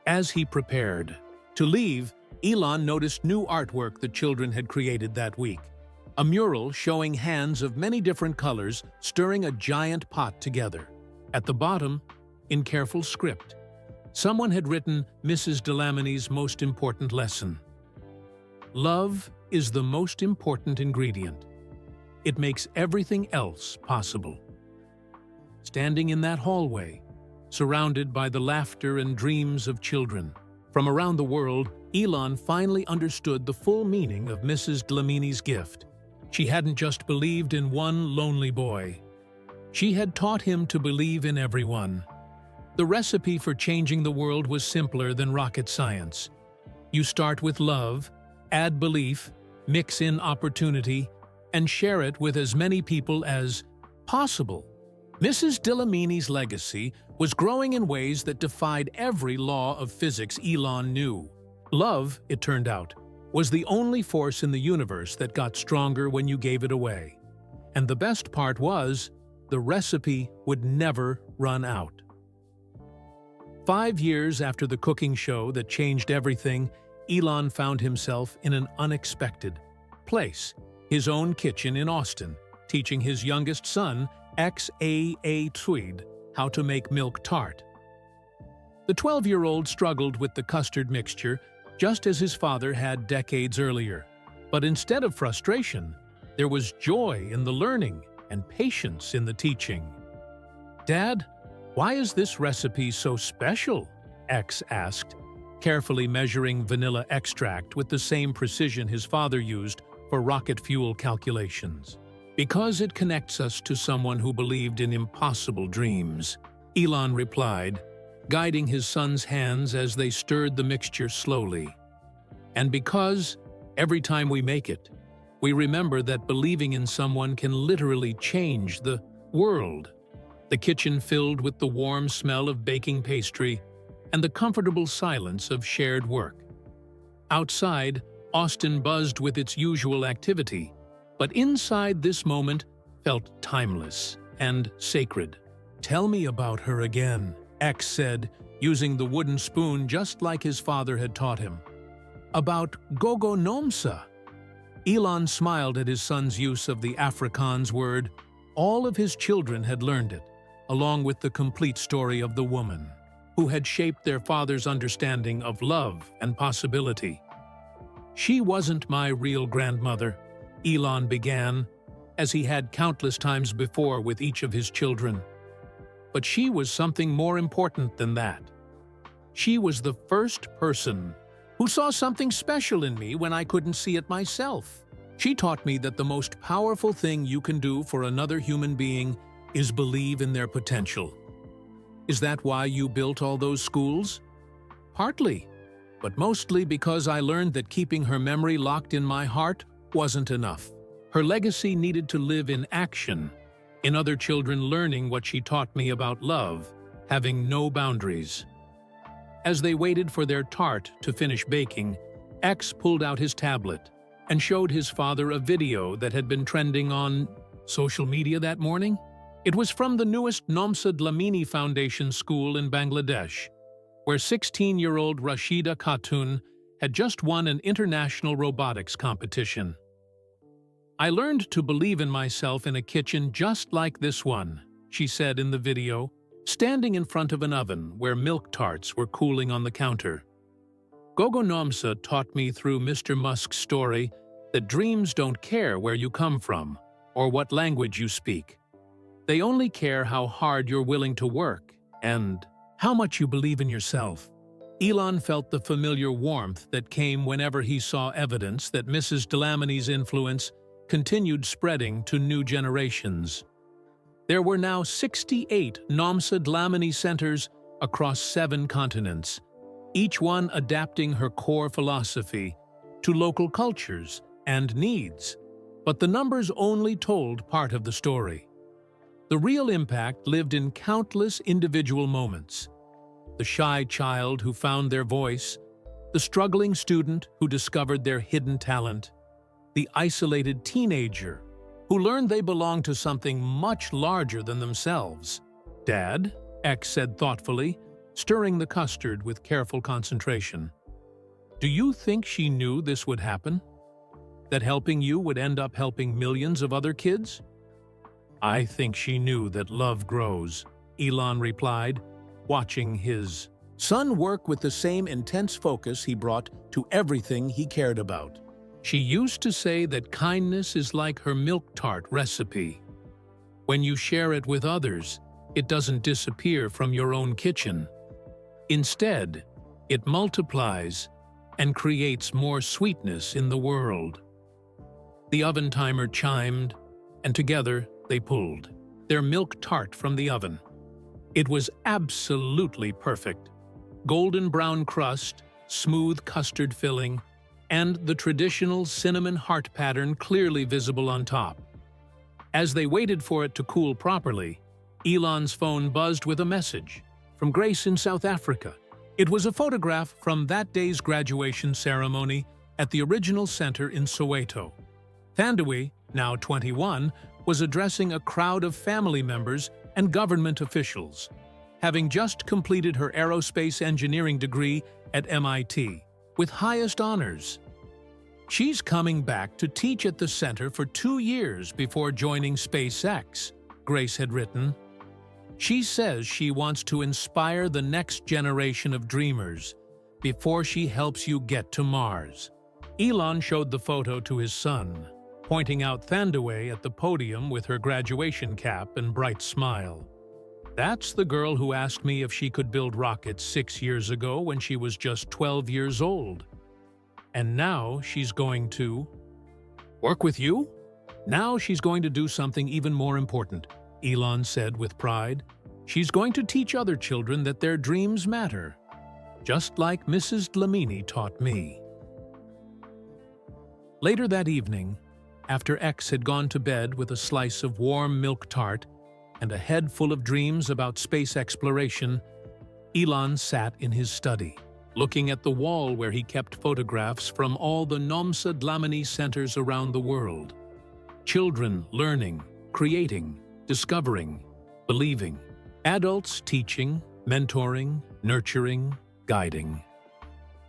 As he prepared to leave, Elon noticed new artwork the children had created that week. A mural showing hands of many different colors stirring a giant pot together. At the bottom, in careful script, someone had written Mrs. Delamony's most important lesson. "Love is the most important ingredient. It makes everything else possible." Standing in that hallway, surrounded by the laughter and dreams of children from around the world, Elon finally understood the full meaning of Mrs. Delamony's gift. She hadn't just believed in one lonely boy. She had taught him to believe in everyone. The recipe for changing the world was simpler than rocket science. You start with love, add belief, mix in opportunity, and share it with as many people as possible. Mrs. Delamony's legacy was growing in ways that defied every law of physics Elon knew. Love, it turned out, was the only force in the universe that got stronger when you gave it away. And the best part was, the recipe would never run out. 5 years after the cooking show that changed everything, Elon found himself in an unexpected place, his own kitchen in Austin, teaching his youngest son, XAA Tweed, how to make milk tart. The 12-year-old struggled with the custard mixture, just as his father had decades earlier. But instead of frustration, there was joy in the learning and patience in the teaching. "Dad, why is this recipe so special?" X asked, carefully measuring vanilla extract with the same precision his father used for rocket fuel calculations. "Because it connects us to someone who believed in impossible dreams," Elon replied, guiding his son's hands as they stirred the mixture slowly. "And because, every time we make it, we remember that believing in someone can literally change the world. The kitchen filled with the warm smell of baking pastry and the comfortable silence of shared work. Outside, Austin buzzed with its usual activity, but inside this moment felt timeless and sacred. "Tell me about her again," X said, using the wooden spoon just like his father had taught him. "About Gogo Nomsa." Elon smiled at his son's use of the Afrikaans word. All of his children had learned it, along with the complete story of the woman who had shaped their father's understanding of love and possibility. "She wasn't my real grandmother," Elon began, as he had countless times before with each of his children. "But she was something more important than that. She was the first person who saw something special in me when I couldn't see it myself. She taught me that the most powerful thing you can do for another human being is believe in their potential." "Is that why you built all those schools?" "Partly, but mostly because I learned that keeping her memory locked in my heart wasn't enough. Her legacy needed to live in action, in other children learning what she taught me about love, having no boundaries." As they waited for their tart to finish baking, X pulled out his tablet and showed his father a video that had been trending on social media that morning. It was from the newest Nomsa Dlamini Foundation school in Bangladesh, where 16-year-old Rashida Khatun had just won an international robotics competition. "I learned to believe in myself in a kitchen just like this one," she said in the video, standing in front of an oven where milk tarts were cooling on the counter. "Gogo Nomsa taught me through Mr. Musk's story that dreams don't care where you come from or what language you speak. They only care how hard you're willing to work and how much you believe in yourself." Elon felt the familiar warmth that came whenever he saw evidence that Mrs. Dlamini's influence continued spreading to new generations. There were now 68 Nomsa Dlamini centers across 7 continents, each one adapting her core philosophy to local cultures and needs. But the numbers only told part of the story. The real impact lived in countless individual moments. The shy child who found their voice, the struggling student who discovered their hidden talent, the isolated teenager who learned they belonged to something much larger than themselves. "Dad," X said thoughtfully, stirring the custard with careful concentration, "do you think she knew this would happen? That helping you would end up helping millions of other kids?" "I think she knew that love grows," Elon replied, watching his son work with the same intense focus he brought to everything he cared about. "She used to say that kindness is like her milk tart recipe. When you share it with others, it doesn't disappear from your own kitchen. Instead, it multiplies and creates more sweetness in the world." The oven timer chimed, and together they pulled their milk tart from the oven. It was absolutely perfect. Golden brown crust, smooth custard filling, and the traditional cinnamon heart pattern clearly visible on top. As they waited for it to cool properly, Elon's phone buzzed with a message from Grace in South Africa. It was a photograph from that day's graduation ceremony at the original center in Soweto. Thandiwe, now 21, was addressing a crowd of family members and government officials, having just completed her aerospace engineering degree at MIT with highest honors. She's coming back to teach at the center for 2 years before joining SpaceX, Grace had written. She says she wants to inspire the next generation of dreamers before she helps you get to Mars. Elon showed the photo to his son, pointing out Thandiwe at the podium with her graduation cap and bright smile. "That's the girl who asked me if she could build rockets 6 years ago when she was just 12 years old. And now she's going to work with you? Now she's going to do something even more important," Elon said with pride. "She's going to teach other children that their dreams matter, just like Mrs. Dlamini taught me." Later that evening, After X had gone to bed with a slice of warm milk tart and a head full of dreams about space exploration, Elon sat in his study, looking at the wall where he kept photographs from all the Nomsa Dlamini centers around the world. Children learning, creating, discovering, believing. Adults teaching, mentoring, nurturing, guiding.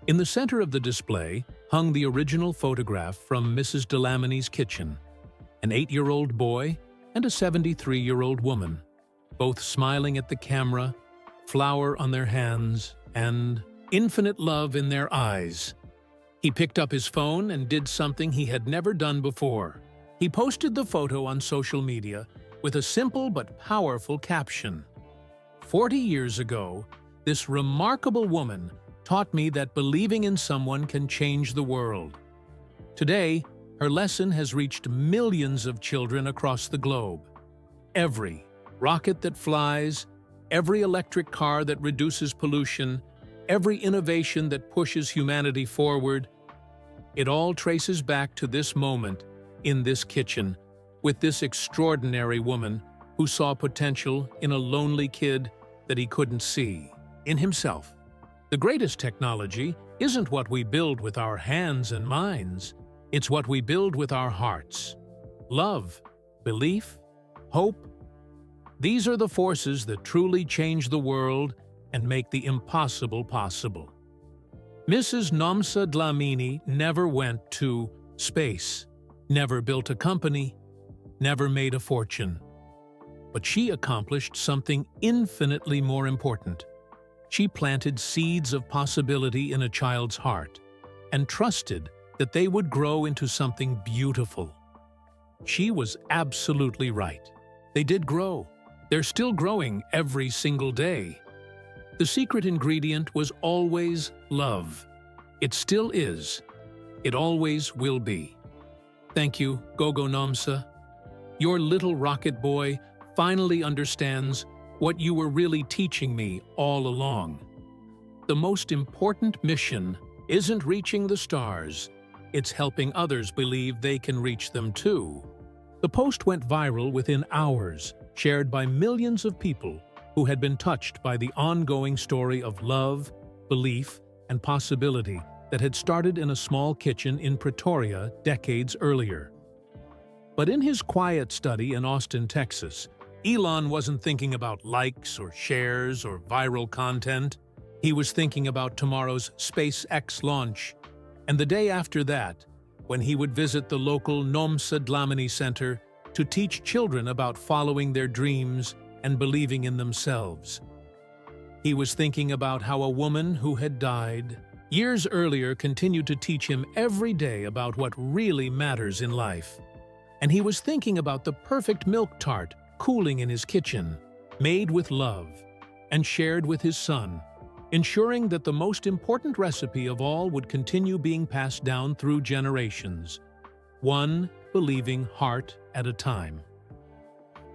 In the center of the display hung the original photograph from Mrs. Dlamini's kitchen, an 8-year-old boy and a 73-year-old woman, both smiling at the camera, flour on their hands, and infinite love in their eyes. He picked up his phone and did something he had never done before. He posted the photo on social media with a simple but powerful caption. 40 years ago, this remarkable woman taught me that believing in someone can change the world. Today, her lesson has reached millions of children across the globe. Every rocket that flies, every electric car that reduces pollution, every innovation that pushes humanity forward, it all traces back to this moment in this kitchen with this extraordinary woman who saw potential in a lonely kid that he couldn't see in himself. The greatest technology isn't what we build with our hands and minds, it's what we build with our hearts. Love, belief, hope. These are the forces that truly change the world and make the impossible possible. Mrs. Nomsa Dlamini never went to space, never built a company, never made a fortune. But she accomplished something infinitely more important. She planted seeds of possibility in a child's heart and trusted that they would grow into something beautiful. She was absolutely right. They did grow. They're still growing every single day. The secret ingredient was always love. It still is. It always will be. Thank you, Gogo Nomsa. Your little rocket boy finally understands what you were really teaching me all along. The most important mission isn't reaching the stars, it's helping others believe they can reach them too. The post went viral within hours, shared by millions of people who had been touched by the ongoing story of love, belief, and possibility that had started in a small kitchen in Pretoria decades earlier. But in his quiet study in Austin, Texas, Elon wasn't thinking about likes or shares or viral content. He was thinking about tomorrow's SpaceX launch, and the day after that, when he would visit the local Nomsa Dlamini Center to teach children about following their dreams and believing in themselves. He was thinking about how a woman who had died years earlier continued to teach him every day about what really matters in life. And he was thinking about the perfect milk tart cooling in his kitchen, made with love, and shared with his son, ensuring that the most important recipe of all would continue being passed down through generations, one believing heart at a time.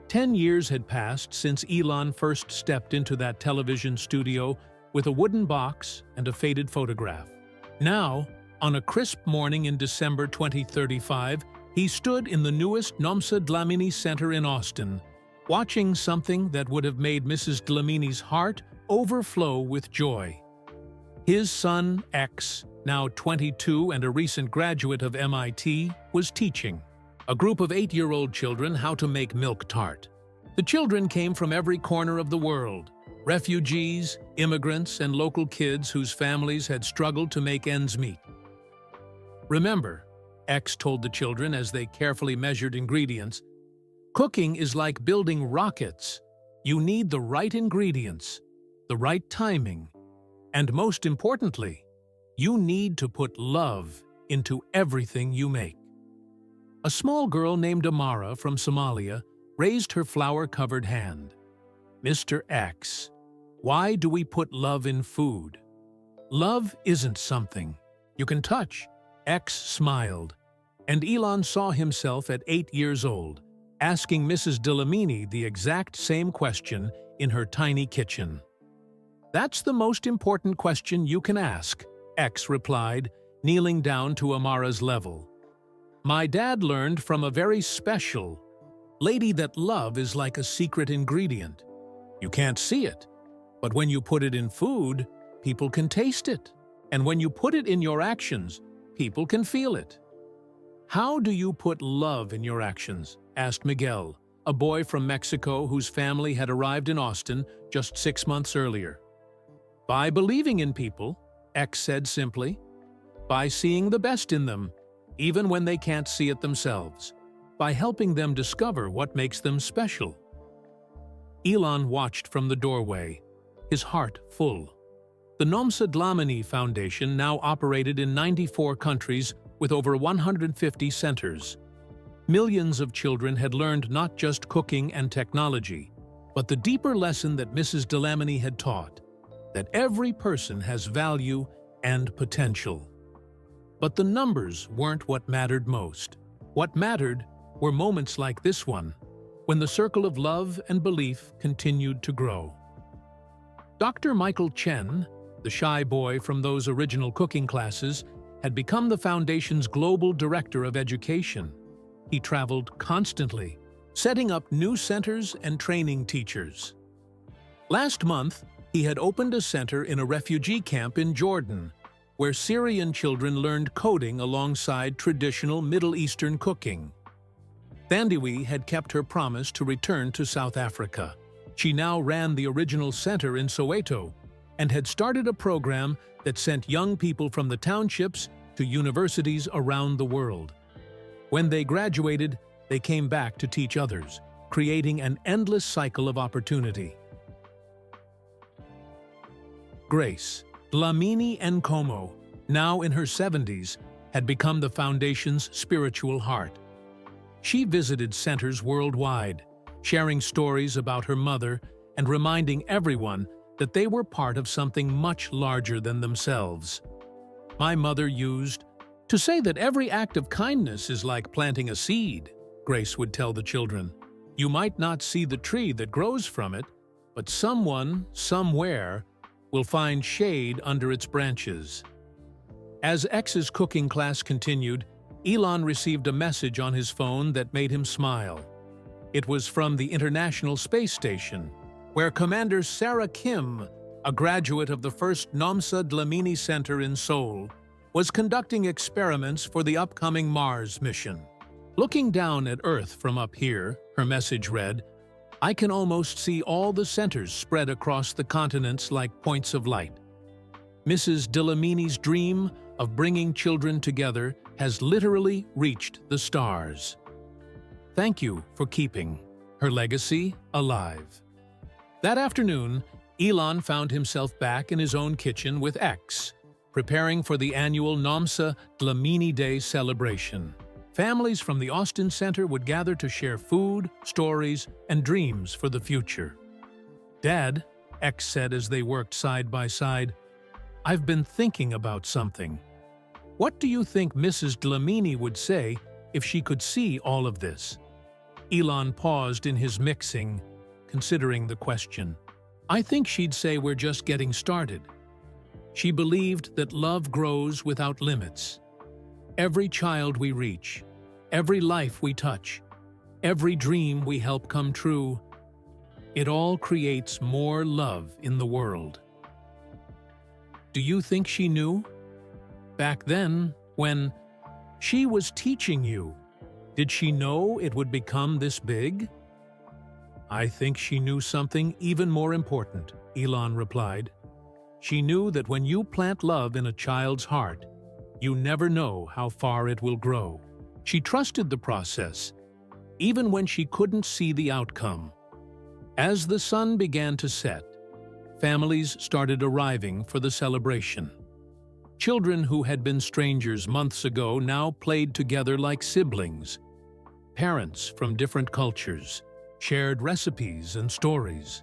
10 years had passed since Elon first stepped into that television studio with a wooden box and a faded photograph. Now, on a crisp morning in December 2035, he stood in the newest Nomsa Dlamini Center in Austin, watching something that would have made Mrs. Dlamini's heart overflow with joy. His son, X, now 22 and a recent graduate of MIT, was teaching a group of 8-year-old children how to make milk tart. The children came from every corner of the world, refugees, immigrants, and local kids whose families had struggled to make ends meet. Remember, X told the children as they carefully measured ingredients, cooking is like building rockets. You need the right ingredients, the right timing, and most importantly, you need to put love into everything you make. A small girl named Amara from Somalia raised her flour-covered hand. Mr. X, why do we put love in food? Love isn't something you can touch. X smiled, and Elon saw himself at 8 years old, asking Mrs. Dlamini the exact same question in her tiny kitchen. That's the most important question you can ask, X replied, kneeling down to Amara's level. My dad learned from a very special lady that love is like a secret ingredient. You can't see it, but when you put it in food, people can taste it. And when you put it in your actions, people can feel it. How do you put love in your actions? Asked Miguel, a boy from Mexico whose family had arrived in Austin just 6 months earlier. By believing in people, X said simply. By seeing the best in them, even when they can't see it themselves. By helping them discover what makes them special. Elon watched from the doorway, his heart full. The Nomsa Dlamini Foundation now operated in 94 countries with over 150 centers. Millions of children had learned not just cooking and technology, but the deeper lesson that Mrs. Dlamini had taught, that every person has value and potential. But the numbers weren't what mattered most. What mattered were moments like this one, when the circle of love and belief continued to grow. Dr. Michael Chen, the shy boy from those original cooking classes, had become the Foundation's global director of education. He traveled constantly, setting up new centers and training teachers. Last month, he had opened a center in a refugee camp in Jordan, where Syrian children learned coding alongside traditional Middle Eastern cooking. Thandiwe had kept her promise to return to South Africa. She now ran the original center in Soweto and had started a program that sent young people from the townships to universities around the world. When they graduated, they came back to teach others, creating an endless cycle of opportunity. Grace Dlamini Nkomo, now in her 70s, had become the Foundation's spiritual heart. She visited centers worldwide, sharing stories about her mother and reminding everyone that they were part of something much larger than themselves. My mother used to say that every act of kindness is like planting a seed, Grace would tell the children. You might not see the tree that grows from it, but someone, somewhere, will find shade under its branches. As X's cooking class continued, Elon received a message on his phone that made him smile. It was from the International Space Station, where Commander Sarah Kim, a graduate of the first Nomsa Dlamini Center in Seoul, was conducting experiments for the upcoming Mars mission. Looking down at Earth from up here, her message read, I can almost see all the centers spread across the continents like points of light. Mrs. Dlamini's dream of bringing children together has literally reached the stars. Thank you for keeping her legacy alive. That afternoon, Elon found himself back in his own kitchen with X, preparing for the annual Nomsa Dlamini Day celebration. Families from the Austin Center would gather to share food, stories, and dreams for the future. Dad, X said as they worked side by side, I've been thinking about something. What do you think Mrs. Dlamini would say if she could see all of this? Elon paused in his mixing, considering the question. I think she'd say we're just getting started. She believed that love grows without limits. Every child we reach, every life we touch, every dream we help come true, it all creates more love in the world. Do you think she knew? Back then, when she was teaching you, did she know it would become this big? I think she knew something even more important, Elon replied. She knew that when you plant love in a child's heart, you never know how far it will grow. She trusted the process, even when she couldn't see the outcome. As the sun began to set, families started arriving for the celebration. Children who had been strangers months ago now played together like siblings. Parents from different cultures shared recipes and stories.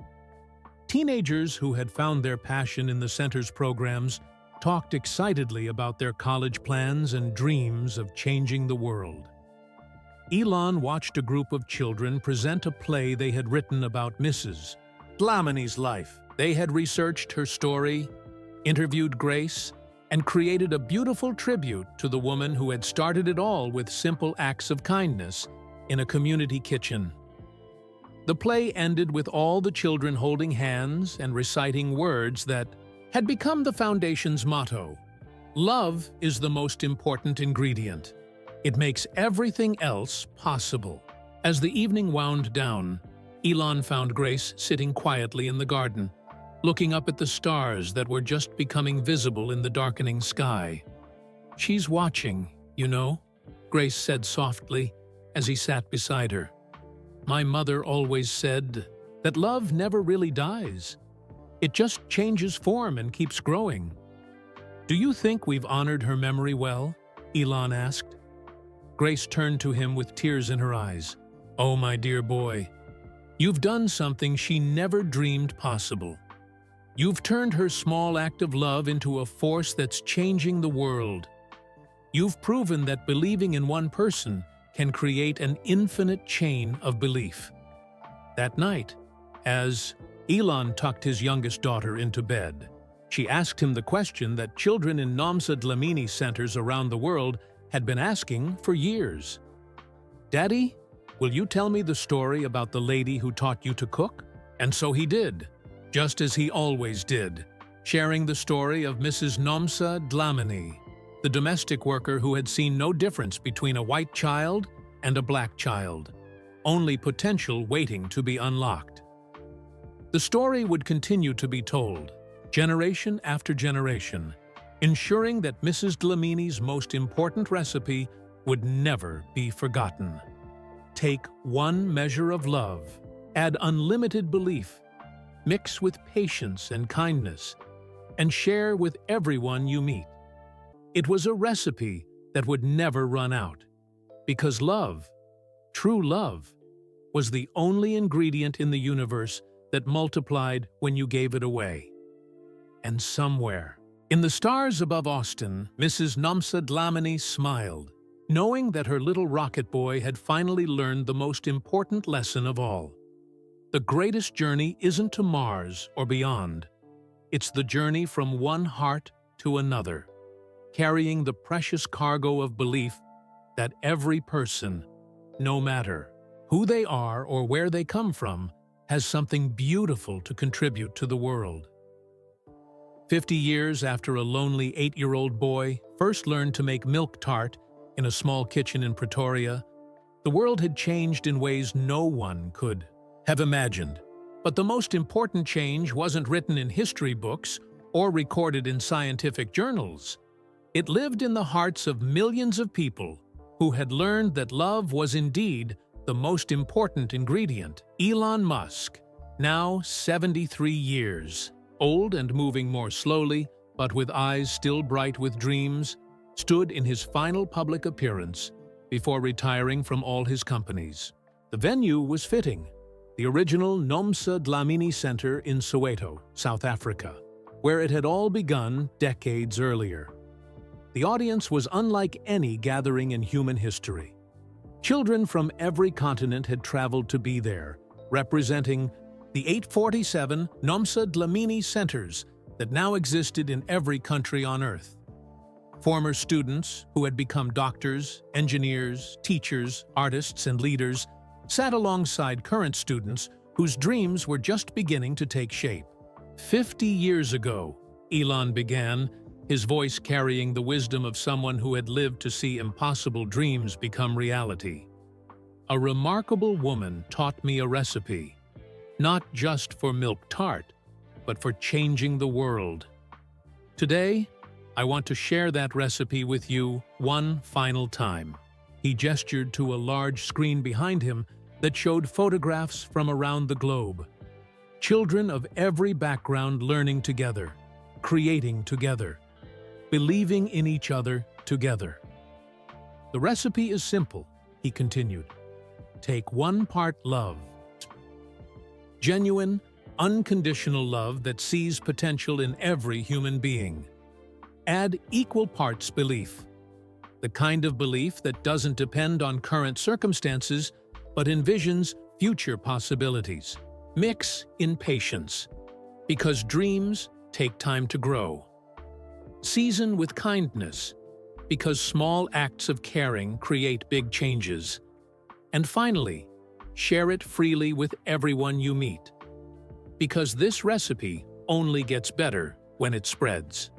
Teenagers who had found their passion in the center's programs talked excitedly about their college plans and dreams of changing the world. Elon watched a group of children present a play they had written about Mrs. Dlamini's life. They had researched her story, interviewed Grace, and created a beautiful tribute to the woman who had started it all with simple acts of kindness in a community kitchen. The play ended with all the children holding hands and reciting words that had become the Foundation's motto. Love is the most important ingredient. It makes everything else possible. As the evening wound down, Elon found Grace sitting quietly in the garden, looking up at the stars that were just becoming visible in the darkening sky. "She's watching, you know," Grace said softly as he sat beside her. "My mother always said that love never really dies. It just changes form and keeps growing." "Do you think we've honored her memory well?" Elon asked. Grace turned to him with tears in her eyes. "Oh, my dear boy, you've done something she never dreamed possible. You've turned her small act of love into a force that's changing the world. You've proven that believing in one person can create an infinite chain of belief." That night, as Elon tucked his youngest daughter into bed, she asked him the question that children in Namsa Dlamini centers around the world had been asking for years. "Daddy, will you tell me the story about the lady who taught you to cook?" And so he did, just as he always did, sharing the story of Mrs. Namsa Dlamini, the domestic worker who had seen no difference between a white child and a black child, only potential waiting to be unlocked. The story would continue to be told, generation after generation, ensuring that Mrs. Dlamini's most important recipe would never be forgotten. Take one measure of love, add unlimited belief, mix with patience and kindness, and share with everyone you meet. It was a recipe that would never run out, because love, true love, was the only ingredient in the universe that multiplied when you gave it away. And somewhere, in the stars above Austin, Mrs. Namsa Dlamini smiled, knowing that her little rocket boy had finally learned the most important lesson of all. The greatest journey isn't to Mars or beyond. It's the journey from one heart to another, carrying the precious cargo of belief that every person, no matter who they are or where they come from, has something beautiful to contribute to the world. 50 years after a lonely 8-year-old boy first learned to make milk tart in a small kitchen in Pretoria, the world had changed in ways no one could have imagined. But the most important change wasn't written in history books or recorded in scientific journals. It lived in the hearts of millions of people who had learned that love was indeed the most important ingredient. Elon Musk, now 73 years, old and moving more slowly, but with eyes still bright with dreams, stood in his final public appearance before retiring from all his companies. The venue was fitting, the original Nomsa Dlamini Center in Soweto, South Africa, where it had all begun decades earlier. The audience was unlike any gathering in human history. Children from every continent had traveled to be there, representing the 847 Nomsa Dlamini centers that now existed in every country on Earth. Former students who had become doctors, engineers, teachers, artists, and leaders sat alongside current students whose dreams were just beginning to take shape. 50 years ago, Elon began, his voice carrying the wisdom of someone who had lived to see impossible dreams become reality. "A remarkable woman taught me a recipe, not just for milk tart, but for changing the world. Today, I want to share that recipe with you one final time." He gestured to a large screen behind him that showed photographs from around the globe. Children of every background learning together, creating together, believing in each other together. "The recipe is simple," he continued. "Take 1 part love. Genuine, unconditional love that sees potential in every human being. Add equal parts belief. The kind of belief that doesn't depend on current circumstances, but envisions future possibilities. Mix in patience, because dreams take time to grow. Season with kindness, because small acts of caring create big changes. And finally, share it freely with everyone you meet, because this recipe only gets better when it spreads.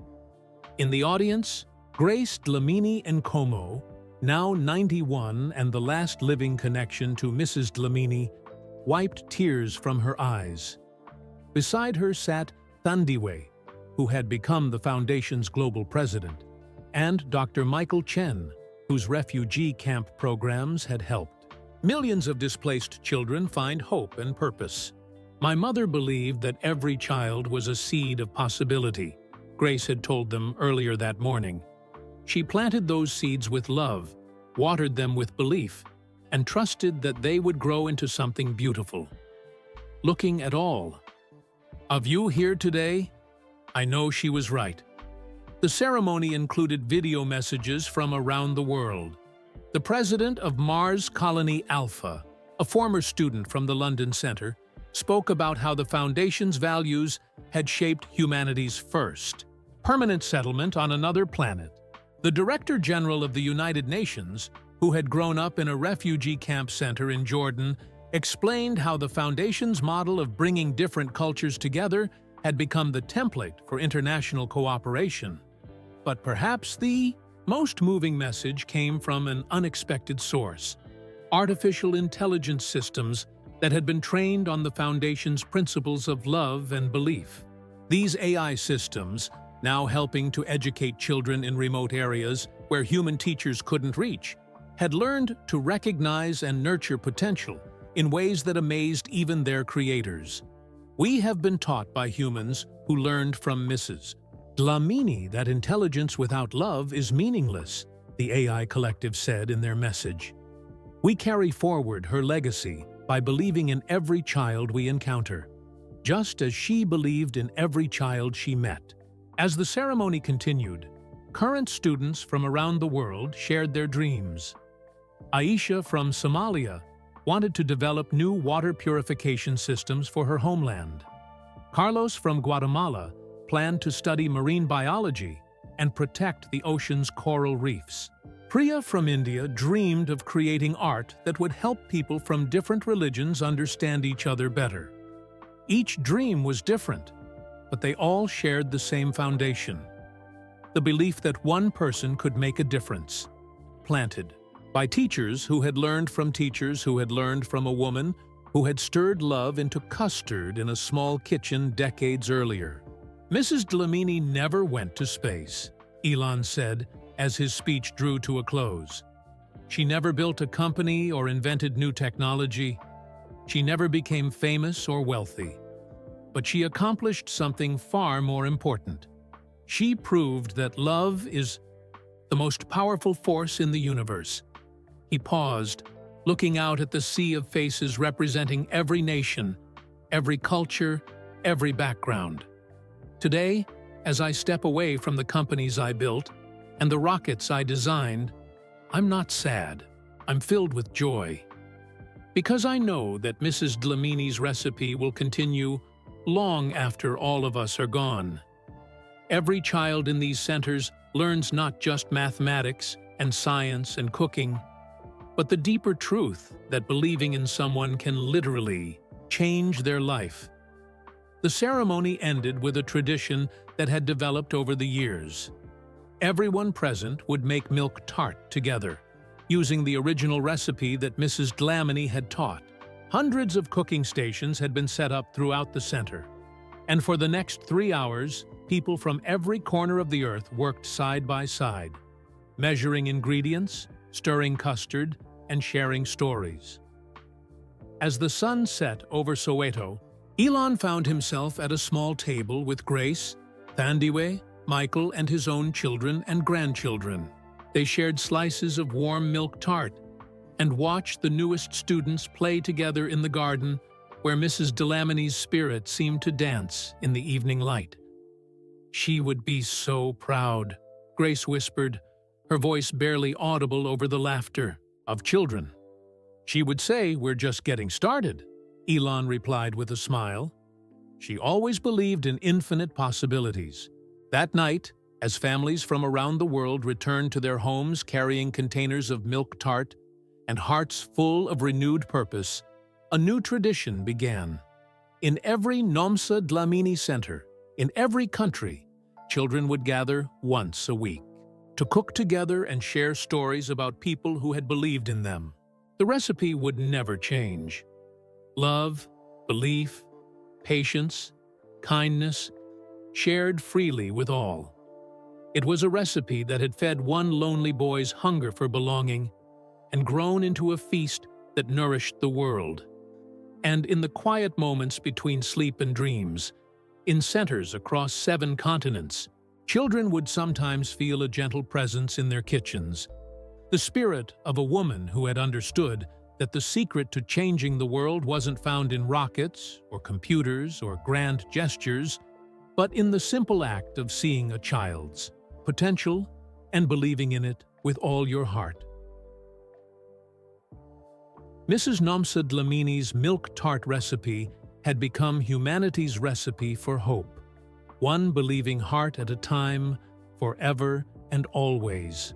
In the audience, Grace Dlamini Nkomo, now 91 and the last living connection to Mrs. Dlamini, wiped tears from her eyes. Beside her sat Thandiwe, who had become the Foundation's global president, and Dr. Michael Chen, whose refugee camp programs had helped. Millions of displaced children find hope and purpose. My mother believed that every child was a seed of possibility, Grace had told them earlier that morning. She planted those seeds with love, watered them with belief, and trusted that they would grow into something beautiful. Looking at all of you here today, I know she was right. The ceremony included video messages from around the world. The president of Mars Colony Alpha, a former student from the London Centre, spoke about how the Foundation's values had shaped humanity's first permanent settlement on another planet. The Director General of the United Nations, who had grown up in a refugee camp center in Jordan, explained how the Foundation's model of bringing different cultures together had become the template for international cooperation. But perhaps the most moving message came from an unexpected source: artificial intelligence systems that had been trained on the Foundation's principles of love and belief. These AI systems, now helping to educate children in remote areas where human teachers couldn't reach, had learned to recognize and nurture potential in ways that amazed even their creators. We have been taught by humans who learned from Mrs. Dlamini that intelligence without love is meaningless, the AI collective said in their message. We carry forward her legacy by believing in every child we encounter, just as she believed in every child she met. As the ceremony continued, current students from around the world shared their dreams. Aisha from Somalia wanted to develop new water purification systems for her homeland. Carlos from Guatemala planned to study marine biology and protect the ocean's coral reefs. Priya from India dreamed of creating art that would help people from different religions understand each other better. Each dream was different, but they all shared the same foundation: the belief that one person could make a difference, planted by teachers who had learned from teachers who had learned from a woman who had stirred love into custard in a small kitchen decades earlier. Mrs. Dlamini never went to space, Elon said as his speech drew to a close. She never built a company or invented new technology. She never became famous or wealthy. But she accomplished something far more important. She proved that love is the most powerful force in the universe. He paused, looking out at the sea of faces representing every nation, every culture, every background. Today, as I step away from the companies I built and the rockets I designed, I'm not sad. I'm filled with joy. Because I know that Mrs. Dlamini's recipe will continue long after all of us are gone. Every child in these centers learns not just mathematics and science and cooking, but the deeper truth that believing in someone can literally change their life. The ceremony ended with a tradition that had developed over the years. Everyone present would make milk tart together, using the original recipe that Mrs. Dlamini had taught. Hundreds of cooking stations had been set up throughout the center, and for the next 3 hours, people from every corner of the earth worked side by side, measuring ingredients, stirring custard, and sharing stories. As the sun set over Soweto, Elon found himself at a small table with Grace, Thandiwe, Michael, and his own children and grandchildren. They shared slices of warm milk tart and watched the newest students play together in the garden where Mrs. Dlamini's spirit seemed to dance in the evening light. She would be so proud, Grace whispered, her voice barely audible over the laughter of children. She would say, "We're just getting started," Elon replied with a smile. She always believed in infinite possibilities. That night, As families from around the world returned to their homes carrying containers of milk tart and hearts full of renewed purpose, a new tradition began. In every Nomsa Dlamini center, in every country, children would gather once a week to cook together and share stories about people who had believed in them. The recipe would never change. Love, belief, patience, kindness, shared freely with all. It was a recipe that had fed one lonely boy's hunger for belonging and grown into a feast that nourished the world. And in the quiet moments between sleep and dreams, in centers across 7 continents, children would sometimes feel a gentle presence in their kitchens, the spirit of a woman who had understood that the secret to changing the world wasn't found in rockets or computers or grand gestures, but in the simple act of seeing a child's potential and believing in it with all your heart. Mrs. Nomsa Dlamini's milk tart recipe had become humanity's recipe for hope, one believing heart at a time, forever and always.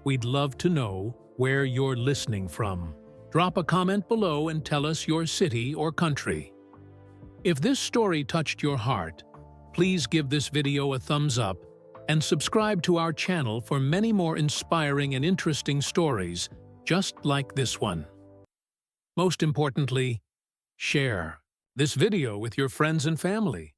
We'd love to know where you're listening from. Drop a comment below and tell us your city or country. If this story touched your heart, please give this video a thumbs up and subscribe to our channel for many more inspiring and interesting stories just like this one. Most importantly, share this video with your friends and family.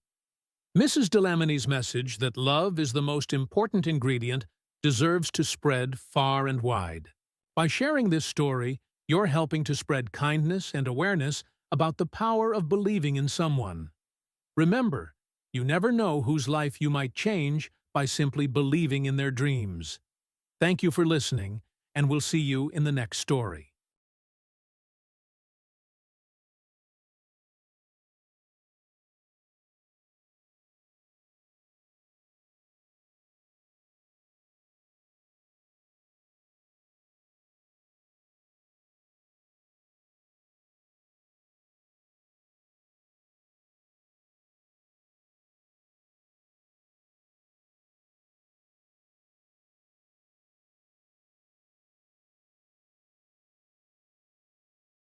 Mrs. Dlamini's message that love is the most important ingredient deserves to spread far and wide. By sharing this story, you're helping to spread kindness and awareness about the power of believing in someone. Remember, you never know whose life you might change by simply believing in their dreams. Thank you for listening, and we'll see you in the next story.